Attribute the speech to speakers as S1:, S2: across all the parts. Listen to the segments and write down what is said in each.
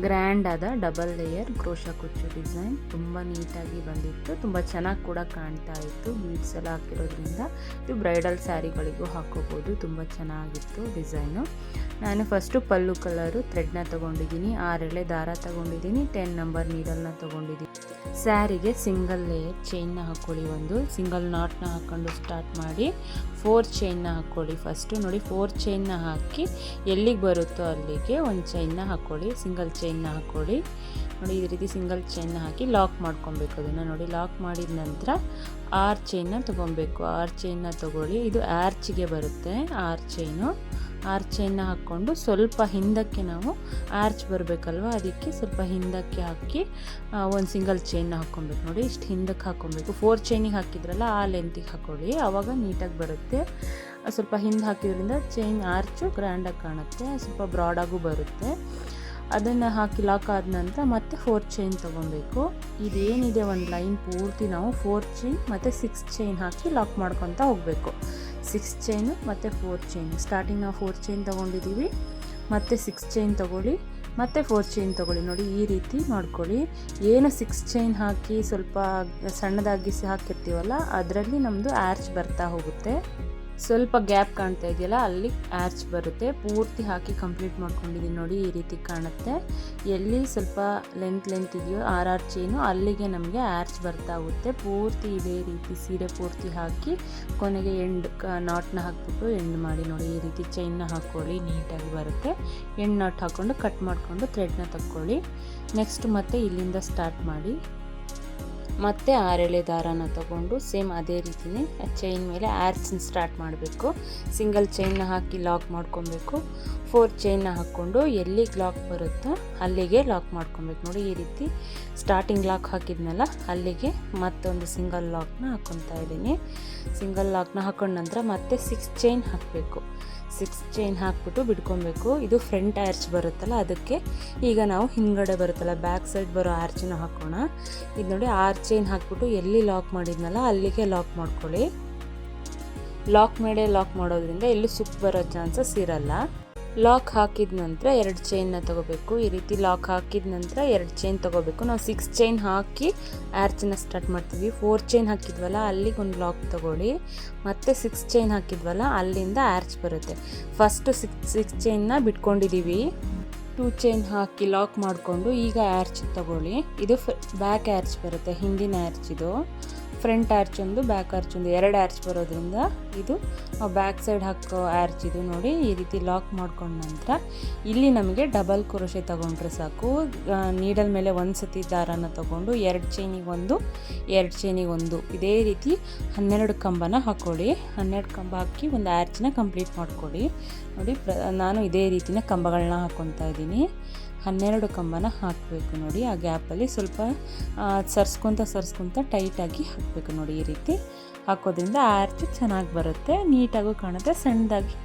S1: Grand ಆದ double layer crochet ಕುಚ್ಚು design ತುಂಬ ನೀಟಾಗಿ ಬಂದಿತ್ತು, ತುಂಬ ಚೆನ್ನಾಗಿ ಕೂಡ ಕಾಣ್ತಾ ಇತ್ತು. ಬೀಡ್ಸ್ ಎಲ್ಲ ಹಾಕಿರೋದ್ರಿಂದ ಇದು ಬ್ರೈಡಲ್ ಸ್ಯಾರಿಗಳಿಗೂ ಹಾಕೋಬೋದು. ತುಂಬ ಚೆನ್ನಾಗಿತ್ತು ಡಿಸೈನು. ನಾನು ಫಸ್ಟು ಪಲ್ಲು ಕಲರು ಥ್ರೆಡ್ನ ತೊಗೊಂಡಿದ್ದೀನಿ, 6 ಎಳೆ ದಾರ ತೊಗೊಂಡಿದ್ದೀನಿ, 10 ನಂಬರ್ ನೀಡಲ್ನ ತೊಗೊಂಡಿದ್ದೀನಿ. ಸ್ಯಾರಿಗೆ ಸಿಂಗಲ್ ಲೇಯರ್ ಚೈನ್ನ ಹಾಕ್ಕೊಳ್ಳಿ, ಒಂದು ಸಿಂಗಲ್ ನಾಟ್ನ ಹಾಕ್ಕೊಂಡು ಸ್ಟಾರ್ಟ್ ಮಾಡಿ 4 ಚೈನ್ನ ಹಾಕ್ಕೊಳ್ಳಿ. ಫಸ್ಟು ನೋಡಿ 4 ಚೈನ್ನ ಹಾಕಿ ಎಲ್ಲಿಗೆ ಬರುತ್ತೋ ಅಲ್ಲಿಗೆ ಒಂದು ಚೈನ್ನ ಹಾಕ್ಕೊಳ್ಳಿ, ಸಿಂಗಲ್ ಚೈನ್ನ ಹಾಕ್ಕೊಳ್ಳಿ. ನೋಡಿ ಈ ರೀತಿ ಸಿಂಗಲ್ ಚೈನ್ನ ಹಾಕಿ ಲಾಕ್ ಮಾಡ್ಕೊಬೇಕು. ಅದನ್ನು ನೋಡಿ ಲಾಕ್ ಮಾಡಿದ ನಂತರ 6 ಚೈನ್ನ ತೊಗೊಬೇಕು. 6 ಚೈನ್ನ ತೊಗೊಳ್ಳಿ, ಇದು ಆರ್ಚಿಗೆ ಬರುತ್ತೆ 6 ಚೈನು. 6 ಚೈನ್ನ ಹಾಕ್ಕೊಂಡು ಸ್ವಲ್ಪ ಹಿಂದಕ್ಕೆ ನಾವು ಆರ್ಚ್ ಬರಬೇಕಲ್ವ, ಅದಕ್ಕೆ ಸ್ವಲ್ಪ ಹಿಂದಕ್ಕೆ ಹಾಕಿ ಒಂದು ಸಿಂಗಲ್ ಚೈನ್ನ ಹಾಕ್ಕೊಬೇಕು. ನೋಡಿ ಇಷ್ಟು ಹಿಂದಕ್ಕೆ ಹಾಕ್ಕೊಬೇಕು. 4 ಚೈನಿಗೆ ಹಾಕಿದ್ರಲ್ಲ ಆ ಲೆಂತಿಗೆ ಹಾಕ್ಕೊಳ್ಳಿ, ಆವಾಗ ನೀಟಾಗಿ ಬರುತ್ತೆ. ಸ್ವಲ್ಪ ಹಿಂದೆ ಹಾಕಿದ್ರಿಂದ ಚೈನ್ ಆರ್ಚು ಗ್ರ್ಯಾಂಡಾಗಿ ಕಾಣುತ್ತೆ, ಸ್ವಲ್ಪ ಬ್ರಾಡಾಗೂ ಬರುತ್ತೆ. ಅದನ್ನು ಹಾಕಿ ಲಾಕ್ ಆದ ನಂತರ ಮತ್ತೆ 4 ಚೈನ್ ತೊಗೊಬೇಕು. ಇದೇನಿದೆ ಒಂದು ಲೈನ್ ಪೂರ್ತಿ ನಾವು 4 ಚೈನ್ ಮತ್ತು 6 ಚೈನ್ ಹಾಕಿ ಲಾಕ್ ಮಾಡ್ಕೊತಾ ಹೋಗಬೇಕು. 6 ಚೈನು ಮತ್ತು 4 ಚೈನು. ಸ್ಟಾರ್ಟಿಂಗ್ ನಾವು 4 ಚೈನ್ ತೊಗೊಂಡಿದ್ದೀವಿ, ಮತ್ತು 6 ಚೈನ್ ತೊಗೊಳ್ಳಿ, ಮತ್ತು 4 ಚೈನ್ ತೊಗೊಳ್ಳಿ. ನೋಡಿ ಈ ರೀತಿ ಮಾಡ್ಕೊಳ್ಳಿ. ಏನು 6 ಚೈನ್ ಹಾಕಿ ಸ್ವಲ್ಪ ಸಣ್ಣದಾಗಿ ಹಾಕಿರ್ತೀವಲ್ಲ ಅದರಲ್ಲಿ ನಮ್ಮದು ಆರ್ಚ್ ಬರ್ತಾ ಹೋಗುತ್ತೆ. ಸ್ವಲ್ಪ ಗ್ಯಾಪ್ ಕಾಣ್ತಾ ಇದೆಯಲ್ಲ ಅಲ್ಲಿ ಆರ್ಚ್ ಬರುತ್ತೆ. ಪೂರ್ತಿ ಹಾಕಿ ಕಂಪ್ಲೀಟ್ ಮಾಡ್ಕೊಂಡಿದ್ದೀನಿ. ನೋಡಿ ಈ ರೀತಿ ಕಾಣುತ್ತೆ. ಎಲ್ಲಿ ಸ್ವಲ್ಪ ಲೆಂತ್ ಇದೆಯೋ 6 ಚೈನು ಅಲ್ಲಿಗೆ ನಮಗೆ ಆರ್ಚ್ ಬರ್ತಾ ಹೋಗುತ್ತೆ. ಪೂರ್ತಿ ಇದೇ ರೀತಿ ಸೀರೆ ಪೂರ್ತಿ ಹಾಕಿ ಕೊನೆಗೆ ಎಂಡ್ ನಾಟ್ನ ಹಾಕ್ಬಿಟ್ಟು ಎಂಡ್ ಮಾಡಿ. ನೋಡಿ ಈ ರೀತಿ ಚೈನ್ನ ಹಾಕ್ಕೊಳ್ಳಿ, ನೀಟಾಗಿ ಬರುತ್ತೆ. ಎಂಡ್ ನಾಟ್ ಹಾಕ್ಕೊಂಡು ಕಟ್ ಮಾಡಿಕೊಂಡು ಥ್ರೆಡ್ನ ತಕ್ಕೊಳ್ಳಿ. ನೆಕ್ಸ್ಟ್ ಮತ್ತೆ ಇಲ್ಲಿಂದ ಸ್ಟಾರ್ಟ್ ಮಾಡಿ ಮತ್ತೆ 6 ಎಳೆ ದಾರನ ತಗೊಂಡು ಸೇಮ್ ಅದೇ ರೀತಿಯೇ ಚೈನ್ ಮೇಲೆ ಆರ್ಚ್ನ ಸ್ಟಾರ್ಟ್ ಮಾಡಬೇಕು. ಸಿಂಗಲ್ ಚೈನ್ನ ಹಾಕಿ ಲಾಕ್ ಮಾಡ್ಕೊಬೇಕು. 4 ಚೈನ್ನ ಹಾಕ್ಕೊಂಡು ಎಲ್ಲಿಗೆ ಲಾಕ್ ಬರುತ್ತೋ ಅಲ್ಲಿಗೆ ಲಾಕ್ ಮಾಡ್ಕೊಬೇಕು. ನೋಡಿ ಈ ರೀತಿ ಸ್ಟಾರ್ಟಿಂಗ್ ಲಾಕ್ ಹಾಕಿದ್ನಲ್ಲ ಅಲ್ಲಿಗೆ ಮತ್ತೊಂದು ಸಿಂಗಲ್ ಲಾಕ್ನ ಹಾಕ್ಕೊತಾ ಇದ್ದೀನಿ. ಸಿಂಗಲ್ ಲಾಕ್ನ ಹಾಕೊಂಡ ನಂತರ ಮತ್ತೆ 6 ಚೈನ್ ಹಾಕಬೇಕು. 6 ಚೈನ್ ಹಾಕ್ಬಿಟ್ಟು ಬಿಡ್ಕೊಬೇಕು. ಇದು ಫ್ರಂಟ್ ಆರ್ಚ್ ಬರುತ್ತಲ್ಲ ಅದಕ್ಕೆ. ಈಗ ನಾವು ಹಿಂದ್ಗಡೆ ಬರುತ್ತಲ್ಲ ಬ್ಯಾಕ್ ಸೈಡ್ ಬರೋ ಆರ್ಚನ್ನ ಹಾಕೋಣ. ಇದು ನೋಡಿ 6 ಚೈನ್ ಹಾಕ್ಬಿಟ್ಟು ಎಲ್ಲಿ ಲಾಕ್ ಮಾಡಿದ್ನಲ್ಲ ಅಲ್ಲಿಗೆ ಲಾಕ್ ಮಾಡ್ಕೊಳ್ಳಿ. ಲಾಕ್ ಮಾಡೋದ್ರಿಂದ ಎಲ್ಲೂ ಸುಕ್ ಬರೋ ಚಾನ್ಸಸ್ ಇರಲ್ಲ. ಲಾಕ್ ಹಾಕಿದ ನಂತರ 2 ಚೈನ್ನ ತೊಗೋಬೇಕು. ಈ ರೀತಿ ಲಾಕ್ ಹಾಕಿದ ನಂತರ 2 ಚೈನ್ ತೊಗೋಬೇಕು. ನಾವು 6 ಚೈನ್ ಹಾಕಿ ಆರ್ಚನ್ನ ಸ್ಟಾರ್ಟ್ ಮಾಡ್ತೀವಿ. 4 ಚೈನ್ ಹಾಕಿದ್ವಲ್ಲ ಅಲ್ಲಿಗೆ ಒಂದು ಲಾಕ್ ತೊಗೊಳ್ಳಿ, ಮತ್ತು 6 ಚೈನ್ ಹಾಕಿದ್ವಲ್ಲ ಅಲ್ಲಿಂದ ಆರ್ಚ್ ಬರುತ್ತೆ. ಫಸ್ಟು 6 ಚೈನ್ನ ಬಿಟ್ಕೊಂಡಿದ್ದೀವಿ. 2 ಚೈನ್ ಹಾಕಿ ಲಾಕ್ ಮಾಡಿಕೊಂಡು ಈಗ ಆರ್ಚ್ ತೊಗೊಳ್ಳಿ. ಇದು ಬ್ಯಾಕ್ ಆರ್ಚ್ ಬರುತ್ತೆ, ಹಿಂದಿನ ಆರ್ಚ್ ಇದು. ಫ್ರಂಟ್ ಆರ್ಚ್ ಒಂದು ಬ್ಯಾಕ್ ಆರ್ಚ್ ಒಂದು 2 ಆರ್ಚ್ ಬರೋದ್ರಿಂದ ಇದು ಬ್ಯಾಕ್ ಸೈಡ್ ಹಾಕೋ ಆರ್ಚ್ ಇದು. ನೋಡಿ ಈ ರೀತಿ ಲಾಕ್ ಮಾಡ್ಕೊಂಡ ನಂತರ ಇಲ್ಲಿ ನಮಗೆ ಡಬಲ್ ಕ್ರೋಶೆ ತೊಗೊಂಡ್ರೆ ಸಾಕು. ನೀಡಲ್ ಮೇಲೆ ಒಂದು ಸತಿ ದಾರನ ತೊಗೊಂಡು 2 ಚೈನಿಗೆ ಒಂದು 2 ಚೈನಿಗೆ ಒಂದು ಇದೇ ರೀತಿ 12 ಕಂಬನ ಹಾಕ್ಕೊಳ್ಳಿ. 12 ಕಂಬ ಹಾಕಿ ಒಂದು ಆರ್ಚ್ನ ಕಂಪ್ಲೀಟ್ ಮಾಡ್ಕೊಳ್ಳಿ. ನೋಡಿ ನಾನು ಇದೇ ರೀತಿನ ಕಂಬಗಳನ್ನ ಹಾಕ್ಕೊತಾ ಇದ್ದೀನಿ. 12 ಕಂಬನ ಹಾಕಬೇಕು. ನೋಡಿ ಆ ಗ್ಯಾಪಲ್ಲಿ ಸ್ವಲ್ಪ ಸರಿಸ್ಕೊತ ಟೈಟಾಗಿ ಹಾಕಬೇಕು. ನೋಡಿ ಈ ರೀತಿ ಹಾಕೋದ್ರಿಂದ ಆರ್ಚ್ ಚೆನ್ನಾಗಿ ಬರುತ್ತೆ, ನೀಟಾಗೂ ಕಾಣುತ್ತೆ, ಸಣ್ಣದಾಗಿ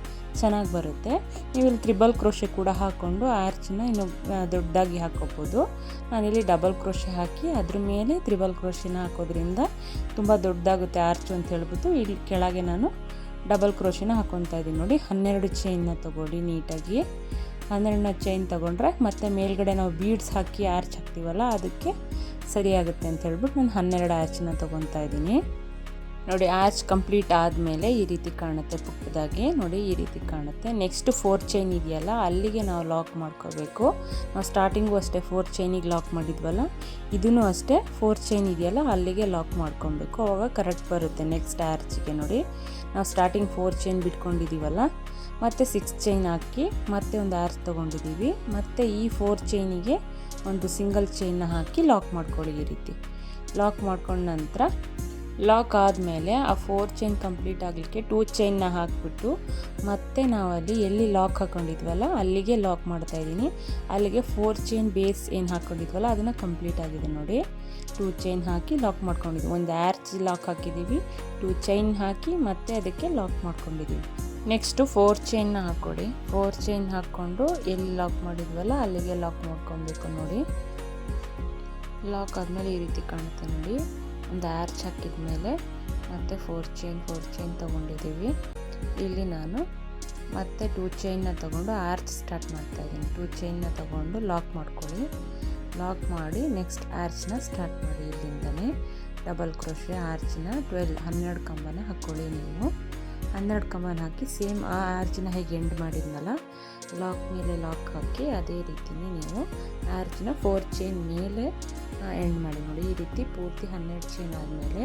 S1: ಚೆನ್ನಾಗಿ ಬರುತ್ತೆ. ನೀವು ಇಲ್ಲಿ ತ್ರಿಬಲ್ ಕ್ರೋಶೆ ಕೂಡ ಹಾಕ್ಕೊಂಡು ಆರ್ಚನ್ನ ಇನ್ನು ದೊಡ್ಡದಾಗಿ ಹಾಕೋಬೋದು. ನಾನಿಲ್ಲಿ ಡಬಲ್ ಕ್ರೋಶೆ ಹಾಕಿ ಅದ್ರ ಮೇಲೆ ತ್ರಿಬಲ್ ಕ್ರೋಶೆನ ಹಾಕೋದ್ರಿಂದ ತುಂಬ ದೊಡ್ಡದಾಗುತ್ತೆ ಆರ್ಚ್ ಅಂತ ಹೇಳ್ಬಿಟ್ಟು ಇಲ್ಲಿ ಕೆಳಗೆ ನಾನು ಡಬಲ್ ಕ್ರೋಶೆನ ಹಾಕ್ಕೊತಾ ಇದ್ದೀನಿ. ನೋಡಿ 12 ಚೈನ್ನ ತೊಗೊಳ್ಳಿ ನೀಟಾಗಿ. 12ನ ಚೈನ್ ತೊಗೊಂಡ್ರೆ ಮತ್ತು ಮೇಲ್ಗಡೆ ನಾವು ಬೀಡ್ಸ್ ಹಾಕಿ ಆರ್ಚ್ ಹಾಕ್ತೀವಲ್ಲ ಅದಕ್ಕೆ ಸರಿಯಾಗುತ್ತೆ ಅಂತ ಹೇಳ್ಬಿಟ್ಟು ನಾನು 12 ಆರ್ಚನ್ನ ತೊಗೊತಾ ಇದ್ದೀನಿ. ನೋಡಿ ಆರ್ಚ್ ಕಂಪ್ಲೀಟ್ ಆದಮೇಲೆ ಈ ರೀತಿ ಕಾಣುತ್ತೆ ಪುಕ್ಕದಾಗಿ. ನೋಡಿ ಈ ರೀತಿ ಕಾಣುತ್ತೆ. ನೆಕ್ಸ್ಟ್ 4 ಚೈನ್ ಇದೆಯಲ್ಲ ಅಲ್ಲಿಗೆ ನಾವು ಲಾಕ್ ಮಾಡ್ಕೋಬೇಕು. ನಾವು ಸ್ಟಾರ್ಟಿಂಗು ಅಷ್ಟೇ 4 ಚೈನಿಗೆ ಲಾಕ್ ಮಾಡಿದ್ವಲ್ಲ, ಇದೂ ಅಷ್ಟೇ 4 ಚೈನ್ ಇದೆಯಲ್ಲ ಅಲ್ಲಿಗೆ ಲಾಕ್ ಮಾಡ್ಕೊಬೇಕು. ಆವಾಗ ಕರೆಕ್ಟ್ ಬರುತ್ತೆ ನೆಕ್ಸ್ಟ್ ಆರ್ಚಿಗೆ. ನೋಡಿ ನಾವು ಸ್ಟಾರ್ಟಿಂಗ್ 4 ಚೈನ್ ಬಿಟ್ಕೊಂಡಿದ್ದೀವಲ್ಲ, ಮತ್ತು 6 ಚೈನ್ ಹಾಕಿ ಮತ್ತೆ ಒಂದು ಆರ್ಚ್ ತೊಗೊಂಡಿದ್ದೀವಿ. ಮತ್ತು ಈ 4 ಚೈನಿಗೆ ಒಂದು ಸಿಂಗಲ್ ಚೈನ್ನ ಹಾಕಿ ಲಾಕ್ ಮಾಡ್ಕೊಳ್ಳಿ. ಈ ರೀತಿ ಲಾಕ್ ಮಾಡ್ಕೊಂಡ ನಂತರ ಲಾಕ್ ಆದಮೇಲೆ ಆ 4 ಚೈನ್ ಕಂಪ್ಲೀಟ್ ಆಗಲಿಕ್ಕೆ 2 ಚೈನ್ನ ಹಾಕಿಬಿಟ್ಟು ಮತ್ತೆ ನಾವು ಅಲ್ಲಿ ಎಲ್ಲಿ ಲಾಕ್ ಹಾಕ್ಕೊಂಡಿದ್ವಲ್ಲ ಅಲ್ಲಿಗೆ ಲಾಕ್ ಮಾಡ್ತಾಯಿದ್ದೀನಿ. ಅಲ್ಲಿಗೆ 4 ಚೈನ್ ಬೇಸ್ ಏನು ಹಾಕ್ಕೊಂಡಿದ್ವಲ್ಲ ಅದನ್ನು ಕಂಪ್ಲೀಟ್ ಆಗಿದೆ. ನೋಡಿ 2 ಚೈನ್ ಹಾಕಿ ಲಾಕ್ ಮಾಡ್ಕೊಂಡಿದ್ದೀವಿ. ಒಂದು ಆರ್ಚ್ ಲಾಕ್ ಹಾಕಿದ್ದೀವಿ, 2 ಚೈನ್ ಹಾಕಿ ಮತ್ತೆ ಅದಕ್ಕೆ ಲಾಕ್ ಮಾಡ್ಕೊಂಡಿದ್ದೀವಿ. ನೆಕ್ಸ್ಟು 4 ಚೈನ್ನ ಹಾಕ್ಕೊಡಿ. 4 ಚೈನ್ ಹಾಕ್ಕೊಂಡು ಎಲ್ಲಿ ಲಾಕ್ ಮಾಡಿದ್ವಲ್ಲ ಅಲ್ಲಿಗೆ ಲಾಕ್ ಮಾಡ್ಕೊಬೇಕು ನೋಡಿ. ಲಾಕ್ ಆದಮೇಲೆ ಈ ರೀತಿ ಕಾಣುತ್ತೆ ನೋಡಿ. ಒಂದು ಆರ್ಚ್ ಹಾಕಿದ ಮೇಲೆ ಮತ್ತೆ 4 ಚೈನ್ ತೊಗೊಂಡಿದ್ದೀವಿ. ಇಲ್ಲಿ ನಾನು ಮತ್ತೆ 2 ಚೈನ್ನ ತೊಗೊಂಡು ಆರ್ಚ್ ಸ್ಟಾರ್ಟ್ ಮಾಡ್ತಾಯಿದ್ದೀನಿ. 2 ಚೈನ್ನ ತೊಗೊಂಡು ಲಾಕ್ ಮಾಡ್ಕೊಳ್ಳಿ. ಲಾಕ್ ಮಾಡಿ ನೆಕ್ಸ್ಟ್ ಆರ್ಚ್ನ ಸ್ಟಾರ್ಟ್ ಮಾಡಿ. ಇಲ್ಲಿಂದನೇ ಡಬಲ್ ಕ್ರೋಶೆ ಆರ್ಚ್ನ 12 ಕಂಬನ ಹಾಕ್ಕೊಳ್ಳಿ. ನೀವು 12 ಕಂಬನ ಹಾಕಿ ಸೇಮ್ ಆ ಆರ್ಚಿನ ಹೇಗೆ ಎಂಡ್ ಮಾಡಿದ್ನಲ್ಲ ಲಾಕ್ ಮೇಲೆ ಲಾಕ್ ಹಾಕಿ ಅದೇ ರೀತಿಯೇ ನೀವು ಆರ್ಚಿನ 4 ಚೈನ್ ಮೇಲೆ ಎಂಡ್ ಮಾಡಿ ನೋಡಿ. ಈ ರೀತಿ ಪೂರ್ತಿ 12 ಚೈನ್ ಆದಮೇಲೆ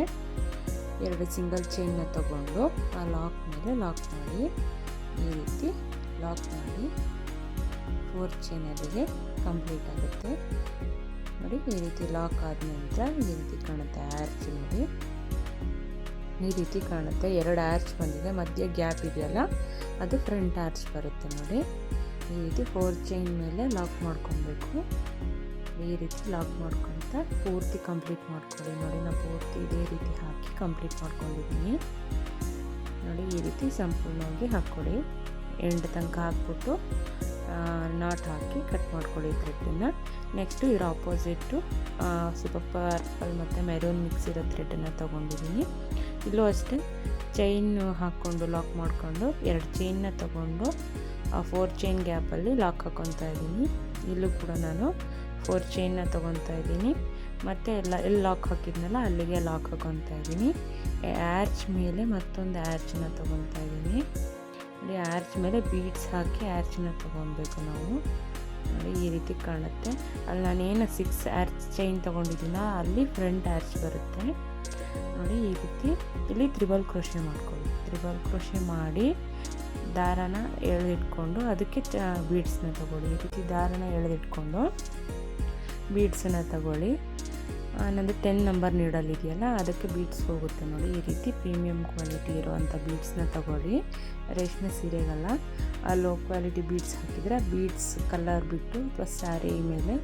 S1: 2 ಸಿಂಗಲ್ ಚೈನ್ನ ತಗೊಂಡು ಆ ಲಾಕ್ ಮೇಲೆ ಲಾಕ್ ಮಾಡಿ. ಈ ರೀತಿ ಲಾಕ್ ಮಾಡಿ 4 ಚೈನ್ ಅಲ್ಲಿಗೆ ಕಂಪ್ಲೀಟ್ ಆಗುತ್ತೆ ನೋಡಿ. ಈ ರೀತಿ ಲಾಕ್ ಆದ ನಂತರ ಈ ರೀತಿ ಕಾಣುತ್ತೆ ಆರ್ಚ್ ನೋಡಿ. ಈ ರೀತಿ ಕಾಣುತ್ತೆ. 2 ಆರ್ಚ್ ಬಂದಿದೆ, ಮಧ್ಯೆ ಗ್ಯಾಪ್ ಇದೆಯಲ್ಲ ಅದು ಫ್ರಂಟ್ ಆರ್ಚ್ ಬರುತ್ತೆ ನೋಡಿ. ಈ ರೀತಿ 4 ಚೈನ್ ಮೇಲೆ ಲಾಕ್ ಮಾಡ್ಕೊಬೇಕು. ಈ ರೀತಿ ಲಾಕ್ ಮಾಡ್ಕೊತ ಪೂರ್ತಿ ಕಂಪ್ಲೀಟ್ ಮಾಡ್ಕೊಳ್ಳಿ ನೋಡಿ. ನಾನು ಪೂರ್ತಿ ಇದೇ ರೀತಿ ಹಾಕಿ ಕಂಪ್ಲೀಟ್ ಮಾಡ್ಕೊಂಡಿದ್ದೀನಿ ನೋಡಿ. ಈ ರೀತಿ ಸಂಪೂರ್ಣವಾಗಿ ಹಾಕ್ಕೊಳ್ಳಿ. ಎಂಡ್ ತನಕ ಹಾಕ್ಬಿಟ್ಟು ನಾಟ್ ಹಾಕಿ ಕಟ್ ಮಾಡ್ಕೊಳ್ಳಿ ಥ್ರೆಡ್ಡನ್ನು. ನೆಕ್ಸ್ಟು ಇದರ ಆಪೋಸಿಟ್ಟು ಸ್ವಲ್ಪ ಪರ್ಪಲ್ ಮತ್ತು ಮೆರೂನ್ ಮಿಕ್ಸ್ ಇರೋ ಥ್ರೆಡನ್ನು ತೊಗೊಂಡಿದ್ದೀನಿ. ಇಲ್ಲೂ ಅಷ್ಟೇ ಚೈನ್ ಹಾಕ್ಕೊಂಡು ಲಾಕ್ ಮಾಡಿಕೊಂಡು 2 ಚೈನ್ನ ತೊಗೊಂಡು ಆ 4 ಚೈನ್ ಗ್ಯಾಪಲ್ಲಿ ಲಾಕ್ ಹಾಕ್ಕೊತಾ ಇದ್ದೀನಿ. ಇಲ್ಲೂ ಕೂಡ ನಾನು 4 ಚೈನ್ನ ತೊಗೊತಾ ಇದ್ದೀನಿ. ಮತ್ತು ಎಲ್ಲಿ ಲಾಕ್ ಹಾಕಿದ್ನಲ್ಲ ಅಲ್ಲಿಗೆ ಲಾಕ್ ಹಾಕ್ಕೊತಾ ಇದ್ದೀನಿ. ಆರ್ಚ್ ಮೇಲೆ ಮತ್ತೊಂದು ಆರ್ಚನ್ನ ತೊಗೊತಾ ಇದ್ದೀನಿ ನೋಡಿ. ಆರ್ಚ್ ಮೇಲೆ ಬೀಡ್ಸ್ ಹಾಕಿ ಆರ್ಚನ್ನ ತೊಗೊಬೇಕು ನಾವು ನೋಡಿ. ಈ ರೀತಿ ಕಾಣುತ್ತೆ. ಅಲ್ಲಿ ನಾನೇನು 6 ಆರ್ಚ್ ಚೈನ್ ತೊಗೊಂಡಿದ್ದೀನ ಅಲ್ಲಿ ಫ್ರಂಟ್ ಆರ್ಚ್ ಬರುತ್ತೆ ನೋಡಿ. ಈ ರೀತಿ ಇಲ್ಲಿ ತ್ರಿಬಲ್ ಕ್ರೋಶೆ ಮಾಡ್ಕೊಳ್ಳಿ. ತ್ರಿಬಲ್ ಕ್ರೋಶೆ ಮಾಡಿ ದಾರನ ಎಳೆದಿಟ್ಕೊಂಡು ಅದಕ್ಕೆ ಬೀಡ್ಸ್ನ ತಗೊಳ್ಳಿ. ಈ ರೀತಿ ದಾರನ ಎಳೆದಿಟ್ಕೊಂಡು ಬೀಡ್ಸನ್ನು ತಗೊಳ್ಳಿ. ನಂದು 10 ನಂಬರ್ ನೀಡಲ್ ಇದೆಯಲ್ಲ ಅದಕ್ಕೆ ಬೀಡ್ಸ್ ಹೋಗುತ್ತೆ ನೋಡಿ. ಈ ರೀತಿ ಪ್ರೀಮಿಯಂ ಕ್ವಾಲಿಟಿ ಇರೋವಂಥ ಬೀಡ್ಸ್ನ ತಗೊಳ್ಳಿ. ರೇಷ್ಮೆ ಸೀರೆಗೆಲ್ಲ ಆ ಲೋ ಕ್ವಾಲಿಟಿ ಬೀಡ್ಸ್ ಹಾಕಿದರೆ ಬೀಡ್ಸ್ ಕಲರ್ ಬಿಟ್ಟು ಅಥವಾ ಸ್ಯಾರಿ ಮೇಲೆ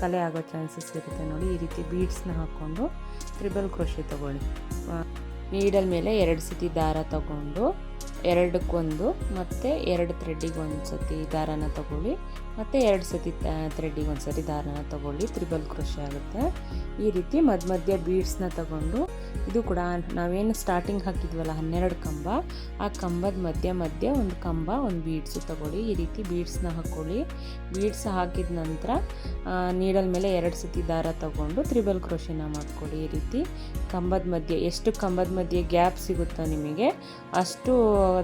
S1: ಕಲೆ ಆಗೋ ಚಾನ್ಸಸ್ ಇರುತ್ತೆ ನೋಡಿ. ಈ ರೀತಿ ಬೀಡ್ಸ್ನ ಹಾಕ್ಕೊಂಡು ತ್ರಿಬಲ್ ಕ್ರೋಶೆ ತಗೊಳ್ಳಿ. ನೀಡಲ್ ಮೇಲೆ 2 ಸತಿ ದಾರ ತಗೊಂಡು 2ಕ್ಕೊಂದು ಮತ್ತು 2 ಥ್ರೆಡ್ಡಿಗೆ ಒಂದು ಸತಿ ದಾರನ ತಗೊಳ್ಳಿ. ಮತ್ತು 2 ಸತಿ ಥ್ರೆಡ್ಡಿಗೆ ಒಂದು ಸತಿ ದಾರನ ತಗೊಳ್ಳಿ. ತ್ರಿಬಲ್ ಕ್ರೋಶೆ ಆಗುತ್ತೆ. ಈ ರೀತಿ ಮಧ್ಯ ಬೀಡ್ಸ್ನ ತಗೊಂಡು ಇದು ಕೂಡ ನಾವೇನು ಸ್ಟಾರ್ಟಿಂಗ್ ಹಾಕಿದ್ವಲ್ಲ 12 ಕಂಬ ಆ ಕಂಬದ ಮಧ್ಯ ಒಂದು ಕಂಬ ಒಂದು ಬೀಡ್ಸು ತಗೊಳ್ಳಿ. ಈ ರೀತಿ ಬೀಡ್ಸ್ನ ಹಾಕ್ಕೊಳ್ಳಿ. ಬೀಡ್ಸ್ ಹಾಕಿದ ನಂತರ ನೀಡಲ್ ಮೇಲೆ 2 ಸತಿ ದಾರ ತಗೊಂಡು ತ್ರಿಬಲ್ ಕ್ರೋಶೆನ ಮಾಡ್ಕೊಳ್ಳಿ. ಈ ರೀತಿ ಕಂಬದ ಮಧ್ಯೆ ಎಷ್ಟು ಕಂಬದ ಮಧ್ಯೆ ಗ್ಯಾಪ್ ಸಿಗುತ್ತೋ ನಿಮಗೆ ಅಷ್ಟು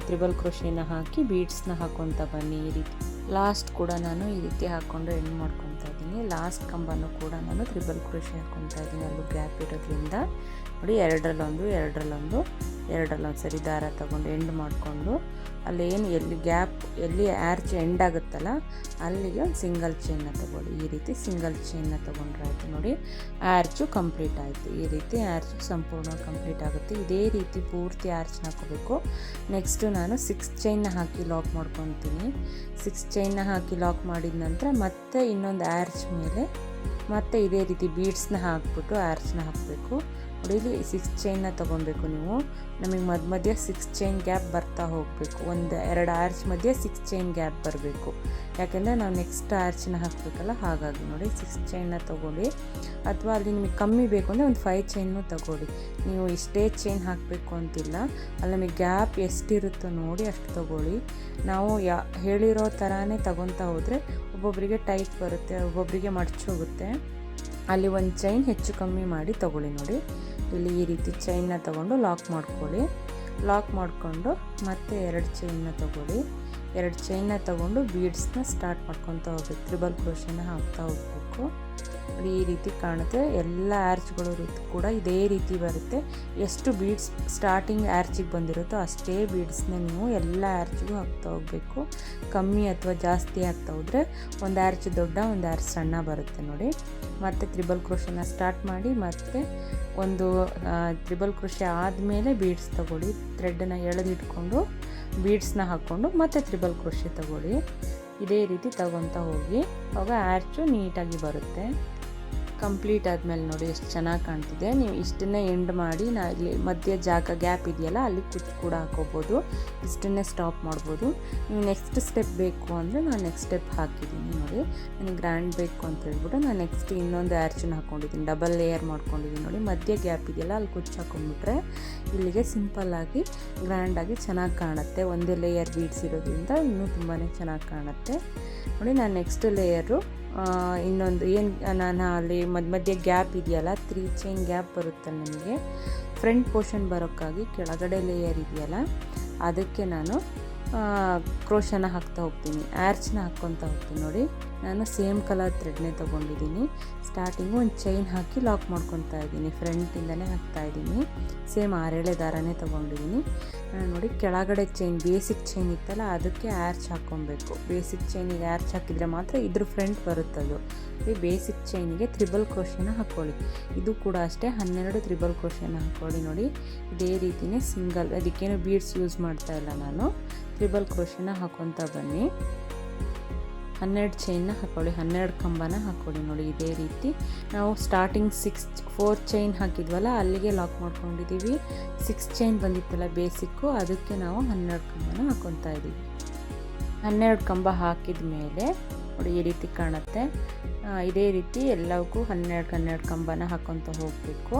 S1: ತ್ರಿಬಲ್ ಕ್ರೋಶೆನ ಹಾಕಿ ಬೀಡ್ಸ್ನ ಹಾಕ್ಕೊತ ಬನ್ನಿ. ಈ ರೀತಿ ಲಾಸ್ಟ್ ಕೂಡ ನಾನು ಈ ರೀತಿ ಹಾಕ್ಕೊಂಡು ಎಂಡ್ ಮಾಡ್ಕೊತಾ ಇದ್ದೀನಿ. ಲಾಸ್ಟ್ ಕಂಬನೂ ಕೂಡ ನಾನು ತ್ರಿಬಲ್ ಕ್ರೋಶೆ ಹಾಕ್ಕೊತಾ ಇದ್ದೀನಿ. ಅಲ್ಲೂ ಗ್ಯಾಪ್ ಇರೋದ್ರಿಂದ ನೋಡಿ 2ರಲ್ಲೊಂದು ಸರಿ ದಾರ ತಗೊಂಡು ಎಂಡ್ ಮಾಡಿಕೊಂಡು ಅಲ್ಲೇನು ಎಲ್ಲಿ ಆರ್ಚ್ ಎಂಡ್ ಆಗುತ್ತಲ್ಲ ಅಲ್ಲಿಗೆ ಒಂದು ಸಿಂಗಲ್ ಚೈನ್ನ ತಗೊಳ್ಳಿ. ಈ ರೀತಿ ಸಿಂಗಲ್ ಚೈನ್ನ ತೊಗೊಂಡ್ರೆ ಆಯಿತು ನೋಡಿ. ಆರ್ಚು ಕಂಪ್ಲೀಟ್ ಆಯಿತು. ಈ ರೀತಿ ಆರ್ಚು ಸಂಪೂರ್ಣ ಕಂಪ್ಲೀಟ್ ಆಗುತ್ತೆ. ಇದೇ ರೀತಿ ಪೂರ್ತಿ ಆರ್ಚ್ನ ಹಾಕೋಬೇಕು. ನೆಕ್ಸ್ಟು ನಾನು 6 ಚೈನ್ನ ಹಾಕಿ ಲಾಕ್ ಮಾಡ್ಕೊತೀನಿ. 6 ಚೈನ್ನ ಹಾಕಿ ಲಾಕ್ ಮಾಡಿದ ನಂತರ ಮತ್ತೆ ಇನ್ನೊಂದು ಆರ್ಚ್ ಮೇಲೆ ಮತ್ತೆ ಇದೇ ರೀತಿ ಬೀಡ್ಸ್ನ ಹಾಕ್ಬಿಟ್ಟು ಆರ್ಚ್ನ ಹಾಕಬೇಕು ನೋಡಿ. ಇಲ್ಲಿ 6 ಚೈನ್ನ ತೊಗೊಬೇಕು ನೀವು. ನಮಗೆ ಮಧ್ಯೆ 6 ಚೈನ್ ಗ್ಯಾಪ್ ಬರ್ತಾ ಹೋಗಬೇಕು. 1-2 ಆರ್ಚ್ ಮಧ್ಯೆ 6 ಚೈನ್ ಗ್ಯಾಪ್ ಬರಬೇಕು. ಯಾಕೆಂದರೆ ನಾವು ನೆಕ್ಸ್ಟ್ ಆರ್ಚ್ನ ಹಾಕಬೇಕಲ್ಲ, ಹಾಗಾಗಿ ನೋಡಿ 6 ಚೈನ್ನ ತೊಗೊಳ್ಳಿ. ಅಥವಾ ಅಲ್ಲಿ ನಿಮಗೆ ಕಮ್ಮಿ ಬೇಕು ಅಂದರೆ ಒಂದು 5 ಚೈನ್ನು ತೊಗೊಳ್ಳಿ. ನೀವು ಇಷ್ಟೇ ಚೈನ್ ಹಾಕಬೇಕು ಅಂತಿಲ್ಲ. ಅಲ್ಲಿ ನಮಗೆ ಗ್ಯಾಪ್ ಎಷ್ಟಿರುತ್ತೋ ನೋಡಿ ಅಷ್ಟು ತೊಗೊಳ್ಳಿ. ನಾವು ಹೇಳಿರೋ ಥರನೇ ತಗೊತಾ ಹೋದರೆ ಒಬ್ಬೊಬ್ಬರಿಗೆ ಟೈಟ್ ಬರುತ್ತೆ, ಒಬ್ಬೊಬ್ಬರಿಗೆ ಮಡ್ಚೋಗುತ್ತೆ. ಅಲ್ಲಿ ಒಂದು ಚೈನ್ ಹೆಚ್ಚು ಕಮ್ಮಿ ಮಾಡಿ ತೊಗೊಳ್ಳಿ ನೋಡಿ. ಇಲ್ಲಿ ಈ ರೀತಿ ಚೈನ್ನ ತೊಗೊಂಡು ಲಾಕ್ ಮಾಡ್ಕೊಳ್ಳಿ. ಲಾಕ್ ಮಾಡಿಕೊಂಡು ಮತ್ತೆ 2 ಚೈನ್ನ ತೊಗೊಳ್ಳಿ. 2 ಚೈನ್ನ ತೊಗೊಂಡು ಬೀಡ್ಸ್ನ ಸ್ಟಾರ್ಟ್ ಮಾಡ್ಕೊತ ಹೋಗ್ಬೇಕು. ತ್ರಿಬಲ್ ಕ್ರೋಶೆನ ಹಾಕ್ತಾ ಹೋಗಬೇಕು. ಈ ರೀತಿ ಕಾಣುತ್ತೆ. ಎಲ್ಲ ಆರ್ಚ್ಗಳು ಕೂಡ ಇದೇ ರೀತಿ ಬರುತ್ತೆ. ಎಷ್ಟು ಬೀಡ್ಸ್ ಸ್ಟಾರ್ಟಿಂಗ್ ಆರ್ಚಿಗೆ ಬಂದಿರುತ್ತೋ ಅಷ್ಟೇ ಬೀಡ್ಸ್ನ ನೀವು ಎಲ್ಲ ಆರ್ಚಿಗೂ ಹಾಕ್ತಾ ಹೋಗಬೇಕು. ಕಮ್ಮಿ ಅಥವಾ ಜಾಸ್ತಿ ಆಗ್ತಾ ಹೋದರೆ ಒಂದು ಆರ್ಚ್ ದೊಡ್ಡ ಒಂದು ಆರ್ಚ್ ಸಣ್ಣ ಬರುತ್ತೆ ನೋಡಿ. ಮತ್ತು ತ್ರಿಬಲ್ ಕ್ರೋಶೆನ ಸ್ಟಾರ್ಟ್ ಮಾಡಿ ಮತ್ತೆ ಒಂದು ತ್ರಿಬಲ್ ಕ್ರೋಶೆ ಆದಮೇಲೆ ಬೀಡ್ಸ್ ತಗೊಳ್ಳಿ. ಥ್ರೆಡ್ಡನ್ನು ಎಳೆದಿಟ್ಕೊಂಡು ಬೀಡ್ಸ್ನ ಹಾಕ್ಕೊಂಡು ಮತ್ತೆ ತ್ರಿಬಲ್ ಕ್ರೋಶೆ ತಗೊಳ್ಳಿ. ಇದೇ ರೀತಿ ತಗೊತಾ ಹೋಗಿ ಆವಾಗ ಆರ್ಚು ನೀಟಾಗಿ ಬರುತ್ತೆ. ಕಂಪ್ಲೀಟ್ ಆದಮೇಲೆ ನೋಡಿ ಎಷ್ಟು ಚೆನ್ನಾಗಿ ಕಾಣ್ತಿದೆ. ನೀವು ಇಷ್ಟನ್ನೇ ಎಂಡ್ ಮಾಡಿ ಇಲ್ಲಿ ಮಧ್ಯ ಜಾಗ ಗ್ಯಾಪ್ ಇದೆಯಲ್ಲ ಅಲ್ಲಿ ಕುಚ್ಚು ಕೂಡ ಹಾಕೋಬೋದು. ಇಷ್ಟನ್ನೇ ಸ್ಟಾಪ್ ಮಾಡ್ಬೋದು. ನೀವು ನೆಕ್ಸ್ಟ್ ಸ್ಟೆಪ್ ಬೇಕು ಅಂದರೆ ನಾನು ನೆಕ್ಸ್ಟ್ ಸ್ಟೆಪ್ ಹಾಕಿದ್ದೀನಿ ನೋಡಿ. ನನಗೆ ಗ್ರ್ಯಾಂಡ್ ಬೇಕು ಅಂತ ಹೇಳ್ಬಿಟ್ಟು ನಾನು ನೆಕ್ಸ್ಟ್ ಇನ್ನೊಂದು ಆರ್ಚನ್ನ ಹಾಕ್ಕೊಂಡಿದ್ದೀನಿ, ಡಬಲ್ ಲೇಯರ್ ಮಾಡ್ಕೊಂಡಿದ್ದೀನಿ ನೋಡಿ. ಮಧ್ಯ ಗ್ಯಾಪ್ ಇದೆಯಲ್ಲ ಅಲ್ಲಿ ಕುಚ್ಚು ಹಾಕೊಂಡ್ಬಿಟ್ರೆ ಇಲ್ಲಿಗೆ ಸಿಂಪಲ್ಲಾಗಿ ಗ್ರ್ಯಾಂಡಾಗಿ ಚೆನ್ನಾಗಿ ಕಾಣುತ್ತೆ. ಒಂದೇ ಲೇಯರ್ ಬೀಡ್ಸ್ ಇರೋದ್ರಿಂದ ಇನ್ನೂ ತುಂಬಾ ಚೆನ್ನಾಗಿ ಕಾಣುತ್ತೆ ನೋಡಿ. ನಾನು ನೆಕ್ಸ್ಟ್ ಲೇಯರು ಇನ್ನೊಂದು ನಾನು ಅಲ್ಲಿ ಮಧ್ಯೆ ಗ್ಯಾಪ್ ಇದೆಯಲ್ಲ 3 ಚೈನ್ ಗ್ಯಾಪ್ ಬರುತ್ತೆ ನಿಮಗೆ. ಫ್ರಂಟ್ ಪೋರ್ಷನ್ ಬರೋಕ್ಕಾಗಿ ಕೆಳಗಡೆ ಲೇಯರ್ ಇದೆಯಲ್ಲ ಅದಕ್ಕೆ ನಾನು ಕ್ರೋಶನ ಹಾಕ್ತಾ ಹೋಗ್ತೀನಿ, ಆರ್ಚ್ನ ಹಾಕ್ಕೊತಾ ಹೋಗ್ತೀನಿ ನೋಡಿ. ನಾನು ಸೇಮ್ ಕಲರ್ ಥ್ರೆಡ್ನೇ ತೊಗೊಂಡಿದ್ದೀನಿ. ಸ್ಟಾರ್ಟಿಂಗು ಒಂದು ಚೈನ್ ಹಾಕಿ ಲಾಕ್ ಮಾಡ್ಕೊತಾ ಇದ್ದೀನಿ, ಫ್ರಂಟಿಂದನೇ ಹಾಕ್ತಾಯಿದ್ದೀನಿ. ಸೇಮ್ 6 ದಾರನೇ ತೊಗೊಂಡಿದ್ದೀನಿ ನಾನು ನೋಡಿ. ಕೆಳಗಡೆ ಚೈನ್ ಬೇಸಿಕ್ ಚೈನ್ ಇತ್ತಲ್ಲ ಅದಕ್ಕೆ ಆರ್ಚ್ ಹಾಕ್ಕೊಬೇಕು. ಬೇಸಿಕ್ ಚೈನಿಗೆ ಆರ್ಚ್ ಹಾಕಿದರೆ ಮಾತ್ರ ಇದ್ರ ಫ್ರಂಟ್ ಬರುತ್ತದು. ಈ ಬೇಸಿಕ್ ಚೈನಿಗೆ ತ್ರಿಬಲ್ ಕ್ರೋಶನ ಹಾಕ್ಕೊಳ್ಳಿ. ಇದು ಕೂಡ ಅಷ್ಟೇ 12 ತ್ರಿಬಲ್ ಕ್ರೋಶನ ಹಾಕ್ಕೊಳ್ಳಿ ನೋಡಿ. ಇದೇ ರೀತಿಯೇ ಸಿಂಗಲ್, ಅದಕ್ಕೇನು ಬೀಡ್ಸ್ ಯೂಸ್ ಮಾಡ್ತಾ ಇಲ್ಲ ನಾನು. ತ್ರಿಬಲ್ ಕ್ರೋಶನ ಹಾಕ್ಕೊತಾ ಬನ್ನಿ. 12 ಚೈನ್ನ ಹಾಕ್ಕೊಳ್ಳಿ, 12 ಕಂಬನ ಹಾಕ್ಕೊಳ್ಳಿ ನೋಡಿ. ಇದೇ ರೀತಿ ನಾವು ಸ್ಟಾರ್ಟಿಂಗ್ 4 ಚೈನ್ ಹಾಕಿದ್ವಲ್ಲ ಅಲ್ಲಿಗೆ ಲಾಕ್ ಮಾಡ್ಕೊಂಡಿದ್ದೀವಿ. 6 ಚೈನ್ ಬಂದಿತ್ತಲ್ಲ ಬೇಸಿಕ್ಕು, ಅದಕ್ಕೆ ನಾವು 12 ಕಂಬನ ಹಾಕ್ಕೊತಾ ಇದ್ದೀವಿ. 12 ಕಂಬ ಹಾಕಿದ ಮೇಲೆ ನೋಡಿ ಈ ರೀತಿ ಕಾಣುತ್ತೆ. ಇದೇ ರೀತಿ ಎಲ್ಲವಕ್ಕೂ 12 ಕಂಬನ ಹಾಕ್ಕೊತ ಹೋಗಬೇಕು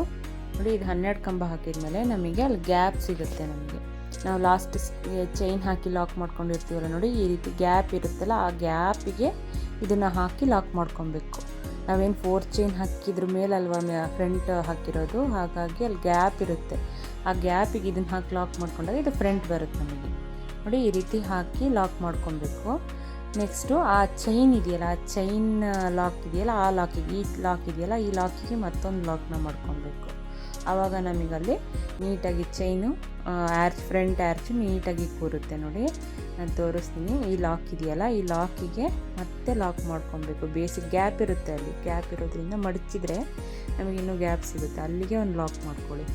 S1: ನೋಡಿ. ಇದು 12 ಕಂಬ ಹಾಕಿದ ಮೇಲೆ ನಮಗೆ ಅಲ್ಲಿ ಗ್ಯಾಪ್ ಸಿಗುತ್ತೆ. ನಮಗೆ ನಾವು ಲಾಸ್ಟ್ ಚೈನ್ ಹಾಕಿ ಲಾಕ್ ಮಾಡ್ಕೊಂಡಿರ್ತೀವಲ್ಲ ನೋಡಿ, ಈ ರೀತಿ ಗ್ಯಾಪ್ ಇರುತ್ತಲ್ಲ ಆ ಗ್ಯಾಪಿಗೆ ಇದನ್ನು ಹಾಕಿ ಲಾಕ್ ಮಾಡ್ಕೊಬೇಕು. ನಾವೇನು 4 ಚೈನ್ ಹಾಕಿದ್ರ ಮೇಲೆ ಅಲ್ವಾ ಫ್ರಂಟ್ ಹಾಕಿರೋದು, ಹಾಗಾಗಿ ಅಲ್ಲಿ ಗ್ಯಾಪ್ ಇರುತ್ತೆ. ಆ ಗ್ಯಾಪಿಗೆ ಇದನ್ನು ಹಾಕಿ ಲಾಕ್ ಮಾಡ್ಕೊಂಡಾಗ ಇದು ಫ್ರಂಟ್ ಬರುತ್ತೆ ನಮಗೆ ನೋಡಿ. ಈ ರೀತಿ ಹಾಕಿ ಲಾಕ್ ಮಾಡ್ಕೊಬೇಕು. ನೆಕ್ಸ್ಟು ಆ ಚೈನ್ ಇದೆಯಲ್ಲ, ಆ ಚೈನ್ ಲಾಕ್ ಇದೆಯಲ್ಲ ಆ ಲಾಕಿಗೆ, ಈ ಲಾಕ್ ಇದೆಯಲ್ಲ ಈ ಲಾಕಿಗೆ ಮತ್ತೊಂದು ಲಾಕ್ನ ಮಾಡ್ಕೊಬೇಕು. ಆವಾಗ ನಮಗಲ್ಲಿ ನೀಟಾಗಿ ಚೈನು ಫ್ರಂಟ್ ಆರ್ಚು ನೀಟಾಗಿ ಕೂರುತ್ತೆ ನೋಡಿ. ನಾನು ತೋರಿಸ್ತೀನಿ. ಈ ಲಾಕ್ ಇದೆಯಲ್ಲ ಈ ಲಾಕಿಗೆ ಮತ್ತೆ ಲಾಕ್ ಮಾಡ್ಕೊಬೇಕು. ಬೇಸಿಕ್ ಗ್ಯಾಪ್ ಇರುತ್ತೆ, ಅಲ್ಲಿ ಗ್ಯಾಪ್ ಇರೋದ್ರಿಂದ ಮಡಚಿದ್ರೆ ನಮಗಿನ್ನೂ ಗ್ಯಾಪ್ ಸಿಗುತ್ತೆ. ಅಲ್ಲಿಗೆ ಒಂದು ಲಾಕ್ ಮಾಡ್ಕೊಳ್ಳಿ.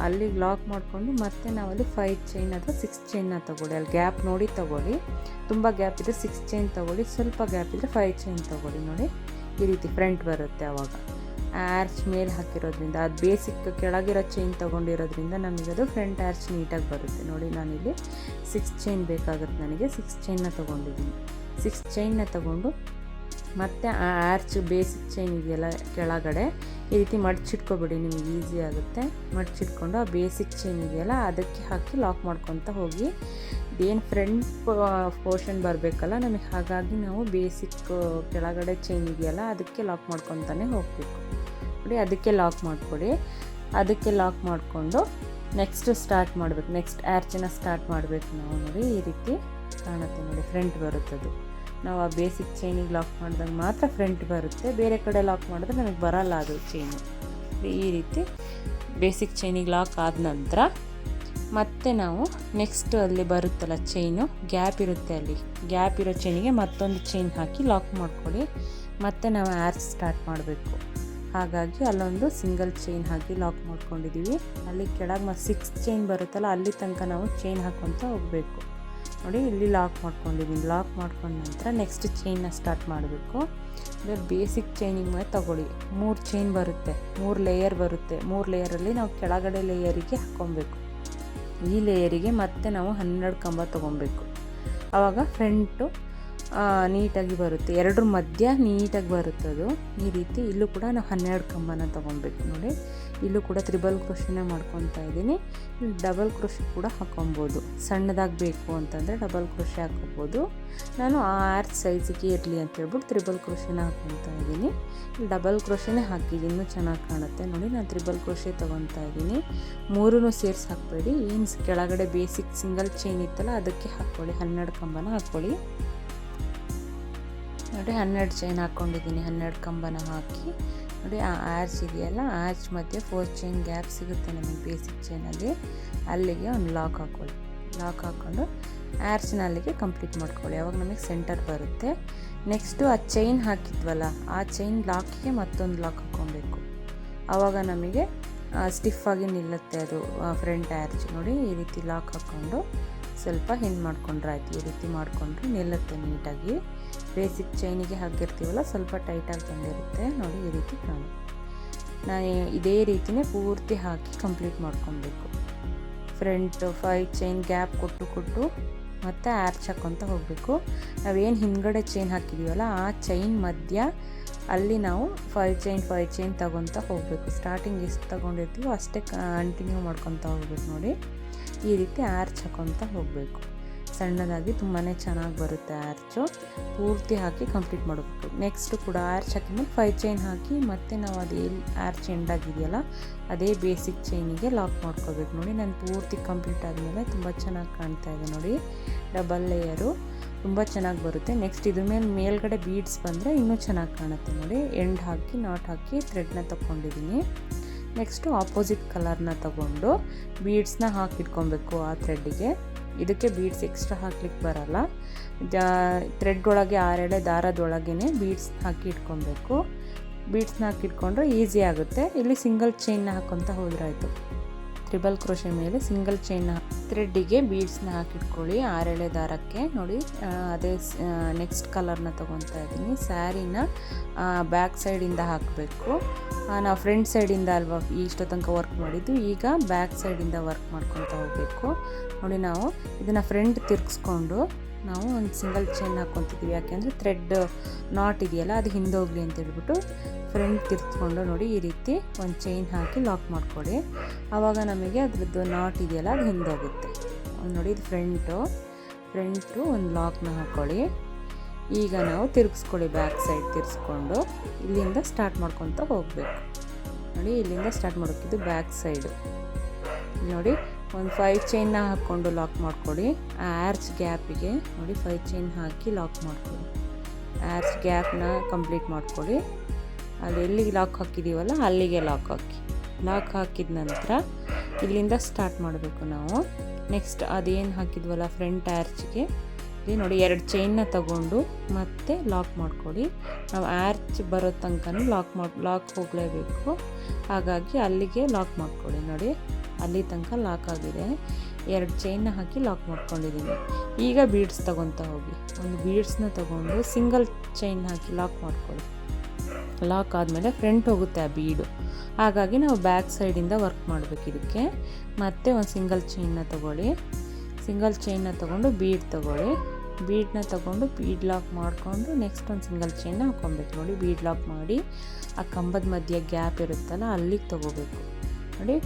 S1: ಅಲ್ಲಿಗೆ ಲಾಕ್ ಮಾಡಿಕೊಂಡು ಮತ್ತೆ ನಾವಲ್ಲಿ 5 ಚೈನ್ ಅಥವಾ 6 ಚೈನ್ನ ತೊಗೊಳ್ಳಿ. ಅಲ್ಲಿ ಗ್ಯಾಪ್ ನೋಡಿ ತೊಗೊಳ್ಳಿ. ತುಂಬ ಗ್ಯಾಪ್ ಇದ್ದರೆ 6 ಚೈನ್ ತೊಗೊಳ್ಳಿ, ಸ್ವಲ್ಪ ಗ್ಯಾಪ್ ಇದ್ದರೆ 5 ಚೈನ್ ತೊಗೊಳ್ಳಿ ನೋಡಿ. ಈ ರೀತಿ ಫ್ರಂಟ್ ಬರುತ್ತೆ. ಆವಾಗ ಆರ್ಚ್ ಮೇಲೆ ಹಾಕಿರೋದ್ರಿಂದ, ಅದು ಬೇಸಿಕ್ ಕೆಳಗಿರೋ ಚೈನ್ ತೊಗೊಂಡಿರೋದ್ರಿಂದ ನಮಗದು ಫ್ರಂಟ್ ಆರ್ಚ್ ನೀಟಾಗಿ ಬರುತ್ತೆ ನೋಡಿ. ನಾನಿಲ್ಲಿ 6 ಚೈನ್ ಬೇಕಾಗುತ್ತೆ ನನಗೆ. 6 ಚೈನ್ನ ತೊಗೊಂಡಿದ್ದೀನಿ. 6 ಚೈನ್ನ ತೊಗೊಂಡು ಮತ್ತು ಆ ಆರ್ಚ್ ಬೇಸಿಕ್ ಚೈನ್ ಇದೆಯಲ್ಲ ಕೆಳಗಡೆ ಈ ರೀತಿ ಮಡಚಿಟ್ಕೊಬಿಡಿ, ನಿಮಗೆ ಈಸಿ ಆಗುತ್ತೆ. ಮಡಚಿಟ್ಕೊಂಡು ಆ ಬೇಸಿಕ್ ಚೈನ್ ಇದೆಯಲ್ಲ ಅದಕ್ಕೆ ಹಾಕಿ ಲಾಕ್ ಮಾಡ್ಕೊತ ಹೋಗಿ. ಇದೇನು ಫ್ರಂಟ್ ಪೋರ್ಷನ್ ಬರಬೇಕಲ್ಲ ನಮಗೆ, ಹಾಗಾಗಿ ನಾವು ಬೇಸಿಕ್ ಕೆಳಗಡೆ ಚೈನ್ ಇದೆಯಲ್ಲ ಅದಕ್ಕೆ ಲಾಕ್ ಮಾಡ್ಕೊತಾನೆ ಹೋಗಬೇಕು ನೋಡಿ. ಅದಕ್ಕೆ ಲಾಕ್ ಮಾಡಿಕೊಡಿ. ಅದಕ್ಕೆ ಲಾಕ್ ಮಾಡಿಕೊಂಡು ನೆಕ್ಸ್ಟ್ ಸ್ಟಾರ್ಟ್ ಮಾಡಬೇಕು. ನೆಕ್ಸ್ಟ್ ಆರ್ಚನ್ನ ಸ್ಟಾರ್ಟ್ ಮಾಡಬೇಕು ನಾವು ನೋಡಿ. ಈ ರೀತಿ ಕಾಣುತ್ತೆ ನೋಡಿ, ಫ್ರಂಟ್ ಬರುತ್ತದು. ನಾವು ಆ ಬೇಸಿಕ್ ಚೈನಿಗೆ ಲಾಕ್ ಮಾಡಿದಾಗ ಮಾತ್ರ ಫ್ರಂಟ್ ಬರುತ್ತೆ, ಬೇರೆ ಕಡೆ ಲಾಕ್ ಮಾಡಿದ್ರೆ ನಮಗೆ ಬರಲ್ಲ ಅದು ಚೈನು. ಈ ರೀತಿ ಬೇಸಿಕ್ ಚೈನಿಗೆ ಲಾಕ್ ಆದ ನಂತರ ಮತ್ತೆ ನಾವು ನೆಕ್ಸ್ಟ್ ಅಲ್ಲಿ ಬರುತ್ತಲ್ಲ ಚೈನು, ಗ್ಯಾಪ್ ಇರುತ್ತೆ, ಅಲ್ಲಿ ಗ್ಯಾಪ್ ಇರೋ ಚೈನಿಗೆ ಮತ್ತೊಂದು ಚೈನ್ ಹಾಕಿ ಲಾಕ್ ಮಾಡ್ಕೊಳ್ಳಿ. ಮತ್ತೆ ನಾವು ಆರ್ಚ್ ಸ್ಟಾರ್ಟ್ ಮಾಡಬೇಕು. ಹಾಗಾಗಿ ಅಲ್ಲೊಂದು ಸಿಂಗಲ್ ಚೈನ್ ಹಾಕಿ ಲಾಕ್ ಮಾಡ್ಕೊಂಡಿದ್ದೀವಿ. ಅಲ್ಲಿ ಕೆಳಗೆ ಮತ್ತು 6 ಚೈನ್ ಬರುತ್ತಲ್ಲ ಅಲ್ಲಿ ತನಕ ನಾವು ಚೈನ್ ಹಾಕ್ಕೊತ ಹೋಗಬೇಕು ನೋಡಿ. ಇಲ್ಲಿ ಲಾಕ್ ಮಾಡ್ಕೊಂಡಿದ್ದೀನಿ. ಲಾಕ್ ಮಾಡ್ಕೊಂಡ ನಂತರ ನೆಕ್ಸ್ಟ್ ಚೈನ್ನ ಸ್ಟಾರ್ಟ್ ಮಾಡಬೇಕು. ಬೇಸಿಕ್ ಚೈನಿಗೆ ಮೇಲೆ ತೊಗೊಳ್ಳಿ. 3 ಚೈನ್ ಬರುತ್ತೆ, 3 ಲೇಯರ್ ಬರುತ್ತೆ. 3 ಲೇಯರಲ್ಲಿ ನಾವು ಕೆಳಗಡೆ ಲೇಯರಿಗೆ ಹಾಕ್ಕೊಬೇಕು. ಈ ಲೇಯರಿಗೆ ಮತ್ತೆ ನಾವು 12 ಕಂಬ ತೊಗೊಬೇಕು. ಆವಾಗ ಫ್ರಂಟು ನೀಟಾಗಿ ಬರುತ್ತೆ, ಎರಡರ ಮಧ್ಯ ನೀಟಾಗಿ ಬರುತ್ತದು. ಈ ರೀತಿ ಇಲ್ಲೂ ಕೂಡ ನಾವು 12 ಕಂಬನ ತೊಗೊಬೇಕು ನೋಡಿ. ಇಲ್ಲೂ ಕೂಡ ತ್ರಿಬಲ್ ಕ್ರೋಶನ ಮಾಡ್ಕೊತಾ ಇದ್ದೀನಿ. ಇಲ್ಲಿ ಡಬಲ್ ಕ್ರೋಶೆ ಕೂಡ ಹಾಕೊಬೋದು. ಸಣ್ಣದಾಗಿ ಬೇಕು ಅಂತಂದರೆ ಡಬಲ್ ಕ್ರೋಶೆ ಹಾಕೋಬೋದು. ನಾನು ಆ ಆರ್ಚ್ ಸೈಜಿಗೆ ಇರಲಿ ಅಂತ ಹೇಳ್ಬಿಟ್ಟು ತ್ರಿಬಲ್ ಕ್ರೋಶನ ಹಾಕ್ಕೊತಾ ಇದ್ದೀನಿ. ಇಲ್ಲಿ ಡಬಲ್ ಕ್ರೋಶೆನೇ ಹಾಕಿದ್ದೀನಿ, ಇನ್ನೂ ಚೆನ್ನಾಗಿ ಕಾಣುತ್ತೆ ನೋಡಿ. ನಾನು ತ್ರಿಬಲ್ ಕ್ರೋಶೆ ತೊಗೊತಾ ಇದ್ದೀನಿ. 3 ಸೇರಿಸಿ ಹಾಕಬೇಡಿ. ಏನು ಕೆಳಗಡೆ ಬೇಸಿಕ್ ಸಿಂಗಲ್ ಚೈನ್ ಇತ್ತಲ್ಲ ಅದಕ್ಕೆ ಹಾಕ್ಕೊಳ್ಳಿ. 12 ಕಂಬನ ಹಾಕ್ಕೊಳ್ಳಿ ನೋಡಿ. 12 ಚೈನ್ ಹಾಕ್ಕೊಂಡಿದ್ದೀನಿ. 12 ಕಂಬನ ಹಾಕಿ ನೋಡಿ. ಆ ಆರ್ಚ್ ಇದೆಯಲ್ಲ, ಆರ್ಚ್ ಮಧ್ಯೆ 4 ಚೈನ್ ಗ್ಯಾಪ್ ಸಿಗುತ್ತೆ ನಮಗೆ ಬೇಸಿಕ್ ಚೈನಲ್ಲಿ. ಅಲ್ಲಿಗೆ ಒಂದು ಲಾಕ್ ಹಾಕ್ಕೊಳ್ಳಿ. ಲಾಕ್ ಹಾಕ್ಕೊಂಡು ಆರ್ಚ್ನ ಅಲ್ಲಿಗೆ ಕಂಪ್ಲೀಟ್ ಮಾಡ್ಕೊಳ್ಳಿ. ಅವಾಗ ನಮಗೆ ಸೆಂಟರ್ ಬರುತ್ತೆ. ನೆಕ್ಸ್ಟು ಆ ಚೈನ್ ಹಾಕಿದ್ವಲ್ಲ ಆ ಚೈನ್ ಲಾಕಿಗೆ ಮತ್ತೊಂದು ಲಾಕ್ ಹಾಕ್ಕೊಬೇಕು. ಆವಾಗ ನಮಗೆ ಸ್ಟಿಫಾಗಿ ನಿಲ್ಲುತ್ತೆ ಅದು ಫ್ರಂಟ್ ಆರ್ಚ್ ನೋಡಿ. ಈ ರೀತಿ ಲಾಕ್ ಹಾಕ್ಕೊಂಡು ಸ್ವಲ್ಪ ಹಿಂದೆ ಮಾಡ್ಕೊಂಡ್ರೆ ಆಯ್ತು. ಈ ರೀತಿ ಮಾಡಿಕೊಂಡ್ರೆ ನಿಲ್ಲುತ್ತೆ ನೀಟಾಗಿ. ಬೇಸಿಕ್ ಚೈನಿಗೆ ಹಾಕಿರ್ತೀವಲ್ಲ ಸ್ವಲ್ಪ ಟೈಟಾಗಿ ಬಂದಿರುತ್ತೆ ನೋಡಿ, ಈ ರೀತಿ ಕಾಣುತ್ತೆ. ನಾನು ಇದೇ ರೀತಿಯೇ ಪೂರ್ತಿ ಹಾಕಿ ಕಂಪ್ಲೀಟ್ ಮಾಡ್ಕೊಬೇಕು. ಫ್ರಂಟ್ 5 ಚೈನ್ ಗ್ಯಾಪ್ ಕೊಟ್ಟು ಮತ್ತು ಆರ್ಚ್ ಹಾಕ್ಕೊತ ಹೋಗಬೇಕು. ನಾವೇನು ಹಿಂದ್ಗಡೆ ಚೈನ್ ಹಾಕಿದ್ದೀವಲ್ಲ ಆ ಚೈನ್ ಮಧ್ಯ ಅಲ್ಲಿ ನಾವು 5 ಚೈನ್ ತಗೊತ ಹೋಗಬೇಕು. ಸ್ಟಾರ್ಟಿಂಗ್ ಎಷ್ಟು ತೊಗೊಂಡಿರ್ತೀವೋ ಅಷ್ಟೇ ಕಂಟಿನ್ಯೂ ಮಾಡ್ಕೊತ ಹೋಗ್ಬೇಕು ನೋಡಿ. ಈ ರೀತಿ ಆರ್ಚ್ ಹಾಕ್ಕೊತ ಹೋಗಬೇಕು. ಸಣ್ಣದಾಗಿ ತುಂಬಾ ಚೆನ್ನಾಗಿ ಬರುತ್ತೆ ಆರ್ಚು. ಪೂರ್ತಿ ಹಾಕಿ ಕಂಪ್ಲೀಟ್ ಮಾಡಬೇಕು. ನೆಕ್ಸ್ಟ್ ಕೂಡ ಆರ್ಚ್ ಹಾಕಿದ್ಮೇಲೆ 5 ಚೈನ್ ಹಾಕಿ ಮತ್ತೆ ನಾವು ಅದೇ ಆರ್ಚ್ ಎಂಡಾಗಿದೆಯಲ್ಲ ಅದೇ ಬೇಸಿಕ್ ಚೈನಿಗೆ ಲಾಕ್ ಮಾಡ್ಕೋಬೇಕು ನೋಡಿ. ನಾನು ಪೂರ್ತಿ ಕಂಪ್ಲೀಟ್ ಆದಮೇಲೆ ತುಂಬ ಚೆನ್ನಾಗಿ ಕಾಣ್ತಾ ಇದೆ ನೋಡಿ. ಡಬಲ್ ಲೇಯರು ತುಂಬ ಚೆನ್ನಾಗಿ ಬರುತ್ತೆ. ನೆಕ್ಸ್ಟ್ ಇದ್ರ ಮೇಲೆ ಮೇಲ್ಗಡೆ ಬೀಡ್ಸ್ ಬಂದರೆ ಇನ್ನೂ ಚೆನ್ನಾಗಿ ಕಾಣುತ್ತೆ ನೋಡಿ. ಎಂಡ್ ಹಾಕಿ ನಾಟ್ ಹಾಕಿ ಥ್ರೆಡ್ನ ತಗೊಂಡಿದ್ದೀನಿ. ನೆಕ್ಸ್ಟು ಆಪೋಸಿಟ್ ಕಲರ್ನ ತಗೊಂಡು ಬೀಡ್ಸ್ನ ಹಾಕಿಟ್ಕೊಬೇಕು ಆ ಥ್ರೆಡ್ಡಿಗೆ. ಇದಕ್ಕೆ ಬೀಡ್ಸ್ ಎಕ್ಸ್ಟ್ರಾ ಹಾಕ್ಲಿಕ್ಕೆ ಬರಲ್ಲ. ಥ್ರೆಡ್ ಒಳಗೆ 6 ಎಳೆ ದಾರದೊಳಗೇ ಬೀಡ್ಸ್ ಹಾಕಿ ಇಟ್ಕೊಬೇಕು. ಬೀಡ್ಸ್ನ ಹಾಕಿಟ್ಕೊಂಡ್ರೆ ಈಸಿ ಆಗುತ್ತೆ. ಇಲ್ಲಿ ಸಿಂಗಲ್ ಚೈನ್ನ ಹಾಕ್ಕೊತ ಹೋದ್ರೆ ಆಯಿತು. ಟ್ರಿಬಲ್ ಕ್ರೋಶೆ ಮೇಲೆ ಸಿಂಗಲ್ ಚೈನ್ನ ಥ್ರೆಡ್ಡಿಗೆ ಬೀಡ್ಸ್ನ ಹಾಕಿಟ್ಕೊಳ್ಳಿ 6 ಎಳೆ ದಾರಕ್ಕೆ ನೋಡಿ. ಅದೇ ನೆಕ್ಸ್ಟ್ ಕಲರ್ನ ತೊಗೊತಾ ಇದ್ದೀನಿ. ಸ್ಯಾರಿನ ಬ್ಯಾಕ್ ಸೈಡಿಂದ ಹಾಕಬೇಕು. ನಾವು ಫ್ರಂಟ್ ಸೈಡಿಂದ ಅಲ್ವಾ ಇಷ್ಟೋ ತನಕ ವರ್ಕ್ ಮಾಡಿದ್ದು, ಈಗ ಬ್ಯಾಕ್ ಸೈಡಿಂದ ವರ್ಕ್ ಮಾಡ್ಕೊತಾ ಹೋಗಬೇಕು ನೋಡಿ. ನಾವು ಇದನ್ನು ಫ್ರಂಟ್ ತಿರ್ಗಿಸ್ಕೊಂಡು ನಾವು ಒಂದು ಸಿಂಗಲ್ ಚೈನ್ ಹಾಕ್ಕೊತಿದ್ದೀವಿ. ಯಾಕೆಂದರೆ ಥ್ರೆಡ್ ನಾಟ್ ಇದೆಯಲ್ಲ ಅದು ಹಿಂದೋಗಲಿ ಅಂತ ಹೇಳ್ಬಿಟ್ಟು ಫ್ರಂಟ್ ತಿರ್ಗಿಸ್ಕೊಂಡು ನೋಡಿ ಈ ರೀತಿ ಒಂದು ಚೈನ್ ಹಾಕಿ ಲಾಕ್ ಮಾಡ್ಕೊಳ್ಳಿ. ಆವಾಗ ನಮಗೆ ಅದ್ರದ್ದು ನಾಟ್ ಇದೆಯಲ್ಲ ಅದು ಹಿಂದೋಗುತ್ತೆ ನೋಡಿ. ಇದು ಫ್ರಂಟು ಒಂದು ಲಾಕ್ನ ಹಾಕ್ಕೊಳ್ಳಿ. ಈಗ ನಾವು ತಿರ್ಗಿಸ್ಕೊಳ್ಳಿ, ಬ್ಯಾಕ್ ಸೈಡ್ ತಿರ್ಗಿಸ್ಕೊಂಡು ಇಲ್ಲಿಂದ ಸ್ಟಾರ್ಟ್ ಮಾಡ್ಕೊತ ಹೋಗಬೇಕು ನೋಡಿ. ಇಲ್ಲಿಂದ ಸ್ಟಾರ್ಟ್ ಮಾಡೋಕ್ಕಿದ್ದು ಬ್ಯಾಕ್ ಸೈಡು ನೋಡಿ. ಒಂದು 5 ಚೈನ್ನ ಹಾಕ್ಕೊಂಡು ಲಾಕ್ ಮಾಡ್ಕೊಳ್ಳಿ. ಆ ಆರ್ಚ್ ಗ್ಯಾಪಿಗೆ ನೋಡಿ 5 ಚೈನ್ ಹಾಕಿ ಲಾಕ್ ಮಾಡ್ಕೊಳ್ಳಿ. ಆರ್ಚ್ ಗ್ಯಾಪ್ನ ಕಂಪ್ಲೀಟ್ ಮಾಡ್ಕೊಳ್ಳಿ. ಅಲ್ಲಿ ಎಲ್ಲಿಗೆ ಲಾಕ್ ಹಾಕಿದ್ದೀವಲ್ಲ ಅಲ್ಲಿಗೆ ಲಾಕ್ ಹಾಕಿದ ನಂತರ ಇಲ್ಲಿಂದ ಸ್ಟಾರ್ಟ್ ಮಾಡಬೇಕು ನಾವು. ನೆಕ್ಸ್ಟ್ ಅದೇನು ಹಾಕಿದ್ವಲ್ಲ ಫ್ರಂಟ್ ಆರ್ಚ್ಗೆ ಇಲ್ಲಿ ನೋಡಿ 2 ಚೈನ್ನ ತಗೊಂಡು ಮತ್ತೆ ಲಾಕ್ ಮಾಡ್ಕೊಳ್ಳಿ. ನಾವು ಆರ್ಚ್ ಬರೋ ತನಕ ಲಾಕ್ ಹೋಗಲೇಬೇಕು. ಹಾಗಾಗಿ ಅಲ್ಲಿಗೆ ಲಾಕ್ ಮಾಡ್ಕೊಳ್ಳಿ ನೋಡಿ. ಅಲ್ಲಿ ತನಕ ಲಾಕ್ ಆಗಿದೆ. 2 ಚೈನ್ನ ಹಾಕಿ ಲಾಕ್ ಮಾಡ್ಕೊಂಡಿದ್ದೀನಿ. ಈಗ ಬೀಡ್ಸ್ ತೊಗೊತಾ ಹೋಗಿ ಒಂದು ಬೀಡ್ಸ್ನ ತಗೊಂಡು ಸಿಂಗಲ್ ಚೈನ್ ಹಾಕಿ ಲಾಕ್ ಮಾಡ್ಕೊಳ್ಳಿ. ಲಾಕ್ ಆದಮೇಲೆ ಫ್ರಂಟ್ ಹೋಗುತ್ತೆ ಆ ಬೀಡು. ಹಾಗಾಗಿ ನಾವು ಬ್ಯಾಕ್ ಸೈಡಿಂದ ವರ್ಕ್ ಮಾಡಬೇಕು ಇದಕ್ಕೆ. ಮತ್ತೆ ಒಂದು ಸಿಂಗಲ್ ಚೈನ್ನ ತೊಗೊಳ್ಳಿ. ಸಿಂಗಲ್ ಚೈನ್ನ ತೊಗೊಂಡು ಬೀಡ್ ತೊಗೊಳ್ಳಿ. ಬೀಡನ್ನ ತೊಗೊಂಡು ಬೀಡ್ ಲಾಕ್ ಮಾಡಿಕೊಂಡು ನೆಕ್ಸ್ಟ್ ಒಂದು ಸಿಂಗಲ್ ಚೈನ್ನ ಹಾಕ್ಕೊಬೇಕು ನೋಡಿ. ಬೀಡ್ ಲಾಕ್ ಮಾಡಿ ಆ ಕಂಬದ ಮಧ್ಯೆ ಗ್ಯಾಪ್ ಇರುತ್ತಲ್ಲ ಅಲ್ಲಿಗೆ ತೊಗೋಬೇಕು ನೋಡಿ.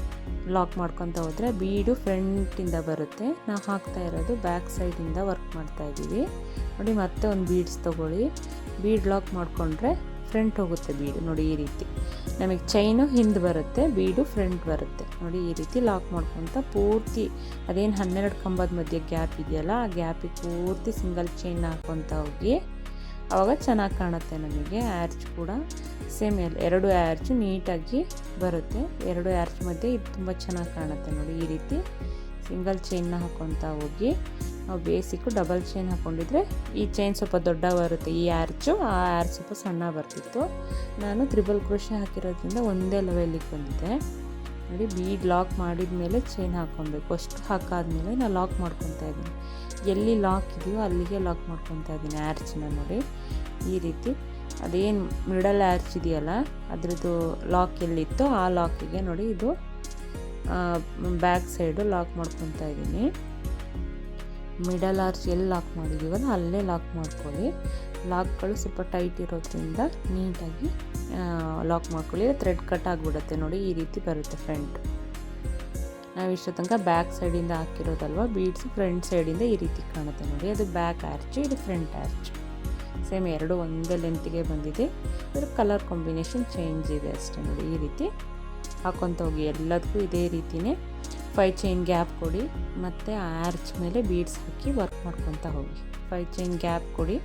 S1: ಲಾಕ್ ಮಾಡ್ಕೊತ ಹೋದರೆ ಬೀಡು ಫ್ರಂಟಿಂದ ಬರುತ್ತೆ. ನಾವು ಹಾಕ್ತಾ ಇರೋದು ಬ್ಯಾಕ್ ಸೈಡಿಂದ ವರ್ಕ್ ಮಾಡ್ತಾ ಇದ್ದೀವಿ ನೋಡಿ. ಮತ್ತೆ ಒಂದು ಬೀಡ್ಸ್ ತೊಗೊಳ್ಳಿ. ಬೀಡ್ ಲಾಕ್ ಮಾಡಿಕೊಂಡ್ರೆ ಫ್ರಂಟ್ ಹೋಗುತ್ತೆ ಬೀಡು ನೋಡಿ. ಈ ರೀತಿ ನಮಗೆ ಚೈನು ಹಿಂದೆ ಬರುತ್ತೆ, ಬೀಡು ಫ್ರಂಟ್ ಬರುತ್ತೆ ನೋಡಿ. ಈ ರೀತಿ ಲಾಕ್ ಮಾಡ್ಕೊತ ಪೂರ್ತಿ ಅದೇನು 12 ಕಂಬದ ಮಧ್ಯೆ ಗ್ಯಾಪ್ ಇದೆಯಲ್ಲ ಆ ಗ್ಯಾಪಿಗೆ ಪೂರ್ತಿ ಸಿಂಗಲ್ ಚೈನ್ ಹಾಕ್ಕೊತ ಹೋಗಿ. ಆವಾಗ ಚೆನ್ನಾಗಿ ಕಾಣುತ್ತೆ ನಮಗೆ. ಆರ್ಚ್ ಕೂಡ ಸೇಮ್ 2 ಆರ್ಚ್ ನೀಟಾಗಿ ಬರುತ್ತೆ. 2 ಆರ್ಚ್ ಮಧ್ಯೆ ಇದು ತುಂಬ ಚೆನ್ನಾಗಿ ಕಾಣುತ್ತೆ ನೋಡಿ. ಈ ರೀತಿ ಸಿಂಗಲ್ ಚೈನ್ನ ಹಾಕ್ಕೊತ ಹೋಗಿ. ನಾವು ಬೇಸಿಕ್ಕು ಡಬಲ್ ಚೈನ್ ಹಾಕ್ಕೊಂಡಿದ್ರೆ ಈ ಚೈನ್ ಸ್ವಲ್ಪ ದೊಡ್ಡ ಬರುತ್ತೆ, ಈ ಆರ್ಚು ಆ ಆರ್ಚ್ ಸ್ವಲ್ಪ ಸಣ್ಣ ಬರ್ತಿತ್ತು. ನಾನು ಟ್ರಿಬಲ್ ಕ್ರೋಶೆ ಹಾಕಿರೋದ್ರಿಂದ ಒಂದೇ ಲೆವೆಲಿಗೆ ಬಂದಿದೆ ನೋಡಿ. ಬೀಡ್ ಲಾಕ್ ಮಾಡಿದ ಮೇಲೆ ಚೈನ್ ಹಾಕ್ಕೊಬೇಕು. ಅಷ್ಟು ಹಾಕಾದ್ಮೇಲೆ ನಾನು ಲಾಕ್ ಮಾಡ್ಕೊತಾ ಇದ್ದೀನಿ. ಎಲ್ಲಿ ಲಾಕ್ ಇದೆಯೋ ಅಲ್ಲಿಗೆ ಲಾಕ್ ಮಾಡ್ಕೊತಾ ಇದ್ದೀನಿ ಆರ್ಚನ್ನ ನೋಡಿ. ಈ ರೀತಿ ಅದೇನು ಮಿಡಲ್ ಆರ್ಚ್ ಇದೆಯಲ್ಲ ಅದ್ರದ್ದು ಲಾಕ್ ಎಲ್ಲಿತ್ತೋ ಆ ಲಾಕಿಗೆ ನೋಡಿ ಇದು ಬ್ಯಾಕ್ ಸೈಡು ಲಾಕ್ ಮಾಡ್ಕೊತಾ ಇದ್ದೀನಿ. ಮಿಡಲ್ ಆರ್ಚ್ ಎಲ್ಲಿ ಲಾಕ್ ಮಾಡಿದ್ದೀವಲ್ಲ ಅಲ್ಲೇ ಲಾಕ್ ಮಾಡ್ಕೊಳ್ಳಿ. ಲಾಕ್ಗಳು ಸ್ವಲ್ಪ ಟೈಟ್ ಇರೋದ್ರಿಂದ ನೀಟಾಗಿ ಲಾಕ್ ಮಾಡ್ಕೊಳ್ಳಿ. ಥ್ರೆಡ್ ಕಟ್ ಆಗಿಬಿಡುತ್ತೆ ನೋಡಿ. ಈ ರೀತಿ ಬರುತ್ತೆ ಫ್ರಂಟ್. ನಾವು ಇಷ್ಟು ತನಕ ಬ್ಯಾಕ್ ಸೈಡಿಂದ ಹಾಕಿರೋದಲ್ವ ಬೀಡ್ಸ್, ಫ್ರಂಟ್ ಸೈಡಿಂದ ಈ ರೀತಿ ಕಾಣುತ್ತೆ ನೋಡಿ. ಅದು ಬ್ಯಾಕ್ ಆರ್ಚ್, ಇದು ಫ್ರಂಟ್ ಆರ್ಚ್. ಸೇಮ್ 2 ಒಂದೇ ಲೆಂತಿಗೆ ಬಂದಿದೆ. ಇದ್ರ ಕಲರ್ ಕಾಂಬಿನೇಷನ್ ಚೇಂಜ್ ಇದೆ ಅಷ್ಟೇ ನೋಡಿ. ಈ ರೀತಿ ಹಾಕ್ಕೊತ ಹೋಗಿ ಎಲ್ಲದಕ್ಕೂ ಇದೇ ರೀತಿಯೇ 5 ಚೈನ್ ಗ್ಯಾಪ್ ಕೊಡಿ. ಮತ್ತು ಆರ್ಚ್ ಮೇಲೆ ಬೀಡ್ಸ್ ಹಾಕಿ ವರ್ಕ್ ಮಾಡ್ಕೊತ ಹೋಗಿ. 5 ಚೈನ್ ಗ್ಯಾಪ್ ಕೊಡಿ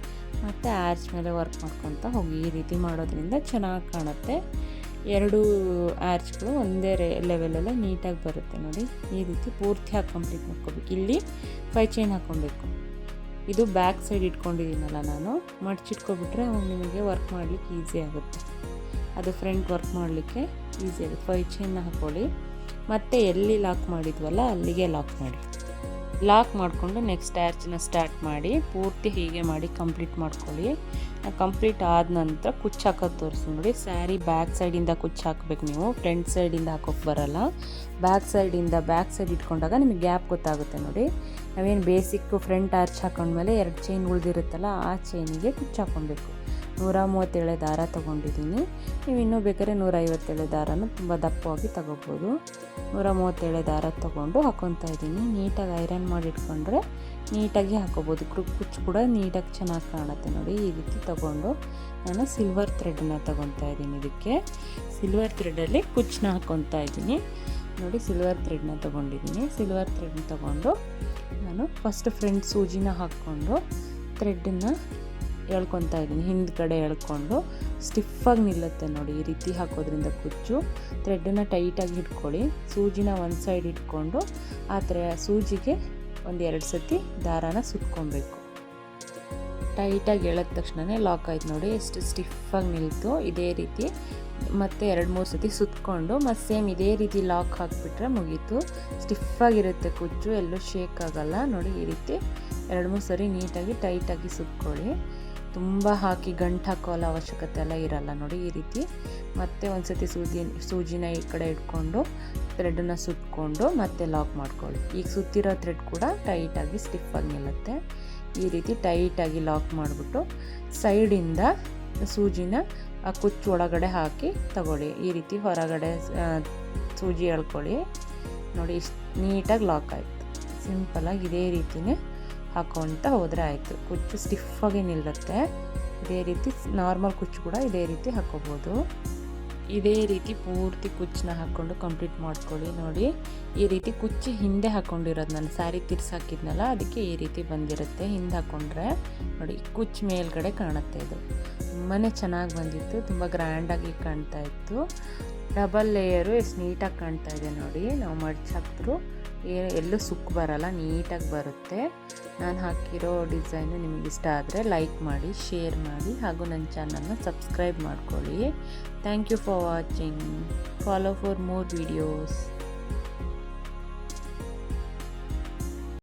S1: ಮತ್ತು ಆರ್ಚ್ ಮೇಲೆ ವರ್ಕ್ ಮಾಡ್ಕೊತ ಹೋಗಿ. ಈ ರೀತಿ ಮಾಡೋದ್ರಿಂದ ಚೆನ್ನಾಗಿ ಕಾಣುತ್ತೆ. 2 ಆರ್ಚ್ಗಳು ಒಂದೇ ಲೆವೆಲೆಲ್ಲ ನೀಟಾಗಿ ಬರುತ್ತೆ ನೋಡಿ. ಈ ರೀತಿ ಪೂರ್ತಿಯಾಗಿ ಕಂಪ್ಲೀಟ್ ಮಾಡ್ಕೋಬೇಕು. ಇಲ್ಲಿ 5 ಚೈನ್ ಹಾಕ್ಕೊಬೇಕು. ಇದು ಬ್ಯಾಕ್ ಸೈಡ್ ಇಟ್ಕೊಂಡಿದ್ದೀನಲ್ಲ ನಾನು, ಮಡ್ಚಿಟ್ಕೊಬಿಟ್ರೆ ಅವಾಗ ನಿಮಗೆ ವರ್ಕ್ ಮಾಡಲಿಕ್ಕೆ ಈಸಿ ಆಗುತ್ತೆ. ಅದು ಫ್ರಂಟ್ ವರ್ಕ್ ಮಾಡಲಿಕ್ಕೆ ಈಸಿ ಆಗುತ್ತೆ. 5 ಚೈನ್ನ ಹಾಕ್ಕೊಳ್ಳಿ. ಮತ್ತು ಎಲ್ಲಿ ಲಾಕ್ ಮಾಡಿದ್ವಲ್ಲ ಅಲ್ಲಿಗೆ ಲಾಕ್ ಮಾಡಿ. ಲಾಕ್ ಮಾಡಿಕೊಂಡು ನೆಕ್ಸ್ಟ್ ಸ್ಟ್ಯಾಚ್ನ ಸ್ಟಾರ್ಟ್ ಮಾಡಿ ಪೂರ್ತಿ ಹೀಗೆ ಮಾಡಿ ಕಂಪ್ಲೀಟ್ ಮಾಡ್ಕೊಳ್ಳಿ. ಕಂಪ್ಲೀಟ್ ಆದ ನಂತರ ಕುಚ್ಚು ಹಾಕೋದು ತೋರಿಸ್ತೀನಿ ನೋಡಿ. ಸ್ಯಾರಿ ಬ್ಯಾಕ್ ಸೈಡಿಂದ ಕುಚ್ಚು ಹಾಕಬೇಕು ನೀವು, ಫ್ರಂಟ್ ಸೈಡಿಂದ ಹಾಕೋಕ್ಕೆ ಬರಲ್ಲ. ಬ್ಯಾಕ್ ಸೈಡ್ ಇಟ್ಕೊಂಡಾಗ ನಿಮಗೆ ಗ್ಯಾಪ್ ಗೊತ್ತಾಗುತ್ತೆ ನೋಡಿ. ನಾವೇನು ಬೇಸಿಕ್ಕು ಫ್ರಂಟ್ ಆರ್ಚ್ ಹಾಕೊಂಡ್ಮೇಲೆ 2 ಚೈನ್ ಉಳಿದಿರುತ್ತಲ್ಲ, ಆ ಚೈನಿಗೆ ಕುಚ್ಚು ಹಾಕ್ಕೊಬೇಕು. 137 ದಾರ ತೊಗೊಂಡಿದ್ದೀನಿ. ನೀವು ಇನ್ನೂ ಬೇಕಾದ್ರೆ 157 ದಾರನೂ ತುಂಬ ದಪ್ಪವಾಗಿ ತಗೋಬೋದು. 137 ದಾರ ತೊಗೊಂಡು ಹಾಕ್ಕೊತಾ ಇದ್ದೀನಿ. ನೀಟಾಗಿ ಐರನ್ ಮಾಡಿ ಇಟ್ಕೊಂಡ್ರೆ ನೀಟಾಗಿ ಹಾಕೋಬೋದು. ಕುಚ್ಚು ಕೂಡ ನೀಟಾಗಿ ಚೆನ್ನಾಗಿ ಕಾಣುತ್ತೆ ನೋಡಿ. ಈ ರೀತಿ ತೊಗೊಂಡು ನಾನು ಸಿಲ್ವರ್ ಥ್ರೆಡನ್ನ ತೊಗೊತಾ ಇದ್ದೀನಿ. ಇದಕ್ಕೆ ಸಿಲ್ವರ್ ಥ್ರೆಡಲ್ಲಿ ಕುಚ್ಚನ್ನ ಹಾಕ್ಕೊತಾ ಇದ್ದೀನಿ ನೋಡಿ. ಸಿಲ್ವರ್ ಥ್ರೆಡ್ನ ತೊಗೊಂಡಿದ್ದೀನಿ. ಸಿಲ್ವರ್ ಥ್ರೆಡ್ನ ತೊಗೊಂಡು ನಾನು ಫಸ್ಟ್ ಫ್ರಂಟ್ ಸೂಜಿನ ಹಾಕ್ಕೊಂಡು ಥ್ರೆಡ್ಡನ್ನು ಎಳ್ಕೊತಾ ಇದ್ದೀನಿ. ಹಿಂದ್ಗಡೆ ಎಳ್ಕೊಂಡು ಸ್ಟಿಫಾಗಿ ನಿಲ್ಲುತ್ತೆ ನೋಡಿ. ಈ ರೀತಿ ಹಾಕೋದ್ರಿಂದ ಕುಚ್ಚು. ಥ್ರೆಡ್ಡನ್ನು ಟೈಟಾಗಿ ಇಟ್ಕೊಳ್ಳಿ. ಸೂಜಿನ ಒಂದು ಸೈಡ್ ಇಟ್ಕೊಂಡು ಆ ಥರ ಸೂಜಿಗೆ 1-2 ಸತಿ ದಾರಾನ ಸುತ್ಕೊಬೇಕು. ಟೈಟಾಗಿ ಎಳೆದ ತಕ್ಷಣವೇ ಲಾಕ್ ಆಯ್ತು ನೋಡಿ. ಎಷ್ಟು ಸ್ಟಿಫಾಗಿ ನಿಲ್ತು. ಇದೇ ರೀತಿ ಮತ್ತೆ 2-3 ಸತಿ ಸುತ್ಕೊಂಡು ಮತ್ತು ಸೇಮ್ ಇದೇ ರೀತಿ ಲಾಕ್ ಹಾಕಿಬಿಟ್ರೆ ಮುಗೀತು. ಸ್ಟಿಫಾಗಿರುತ್ತೆ ಕುಚ್ಚು, ಎಲ್ಲೂ ಶೇಕ್ ಆಗಲ್ಲ ನೋಡಿ. ಈ ರೀತಿ 2-3 ಸರಿ ನೀಟಾಗಿ ಟೈಟಾಗಿ ಸುತ್ಕೊಳ್ಳಿ. ತುಂಬ ಹಾಕಿ ಗಂಟು ಹಾಕೋಲ್ಲ ಅವಶ್ಯಕತೆ ಎಲ್ಲ ಇರಲ್ಲ ನೋಡಿ. ಈ ರೀತಿ ಮತ್ತೆ ಒಂದು ಸತಿ ಸೂಜಿನ ಈ ಕಡೆ ಇಟ್ಕೊಂಡು ಥ್ರೆಡನ್ನು ಸುತ್ಕೊಂಡು ಮತ್ತೆ ಲಾಕ್ ಮಾಡ್ಕೊಳ್ಳಿ. ಈಗ ಸುತ್ತಿರೋ ಥ್ರೆಡ್ ಕೂಡ ಟೈಟಾಗಿ ಸ್ಟಿಫಾಗಿ ನಿಲ್ಲುತ್ತೆ. ಈ ರೀತಿ ಟೈಟಾಗಿ ಲಾಕ್ ಮಾಡಿಬಿಟ್ಟು ಸೈಡಿಂದ ಸೂಜಿನ ಆ ಕುಚ್ಚು ಒಳಗಡೆ ಹಾಕಿ ತಗೊಳ್ಳಿ. ಈ ರೀತಿ ಹೊರಗಡೆ ಸೂಜಿ ಎಳ್ಕೊಳ್ಳಿ ನೋಡಿ. ನೀಟಾಗಿ ಲಾಕ್ ಆಯಿತು. ಸಿಂಪಲಾಗಿ ಇದೇ ರೀತಿಯೇ ಹಾಕ್ಕೊತ ಹೋದರೆ ಆಯಿತು. ಕುಚ್ಚು ಸ್ಟಿಫಾಗಿ ನಿಲ್ಲುತ್ತೆ. ಇದೇ ರೀತಿ ನಾರ್ಮಲ್ ಕುಚ್ಚು ಕೂಡ ಇದೇ ರೀತಿ ಹಾಕ್ಕೋಬೋದು. ಇದೇ ರೀತಿ ಪೂರ್ತಿ ಕುಚ್ಚನ್ನ ಹಾಕ್ಕೊಂಡು ಕಂಪ್ಲೀಟ್ ಮಾಡ್ಕೊಳ್ಳಿ ನೋಡಿ. ಈ ರೀತಿ ಕುಚ್ಚು ಹಿಂದೆ ಹಾಕ್ಕೊಂಡಿರೋದು ನಾನು ಸ್ಯಾರಿ ತಿರ್ಸಾಕಿದ್ನಲ್ಲ, ಅದಕ್ಕೆ ಈ ರೀತಿ ಬಂದಿರುತ್ತೆ. ಹಿಂದೆ ಹಾಕ್ಕೊಂಡ್ರೆ ನೋಡಿ ಕುಚ್ಚು ಮೇಲ್ಗಡೆ ಕಾಣುತ್ತೆ. ಇದು ತುಂಬಾ ಚೆನ್ನಾಗಿ ಬಂದಿತ್ತು. ತುಂಬ ಗ್ರ್ಯಾಂಡಾಗಿ ಕಾಣ್ತಾ ಇತ್ತು. ಡಬಲ್ ಲೇಯರು ಎಷ್ಟು ನೀಟಾಗಿ ಕಾಣ್ತಾ ಇದೆ ನೋಡಿ. ನಾವು ಮಡ್ಚಿ ಹಾಕಿದ್ರು ಎಲ್ಲೂ ಸುಕ್ಕು ಬರಲ್ಲ, ನೀಟಾಗಿ ಬರುತ್ತೆ. ನಾನು ಹಾಕಿರೋ ಡಿಸೈನು ನಿಮಗೆ ಇಷ್ಟ ಆದರೆ ಲೈಕ್ ಮಾಡಿ, ಶೇರ್ ಮಾಡಿ ಹಾಗೂ ನನ್ನ ಚಾನಲ್ನ ಸಬ್ಸ್ಕ್ರೈಬ್ ಮಾಡ್ಕೊಳ್ಳಿ. Thank you for watching. Follow for more videos.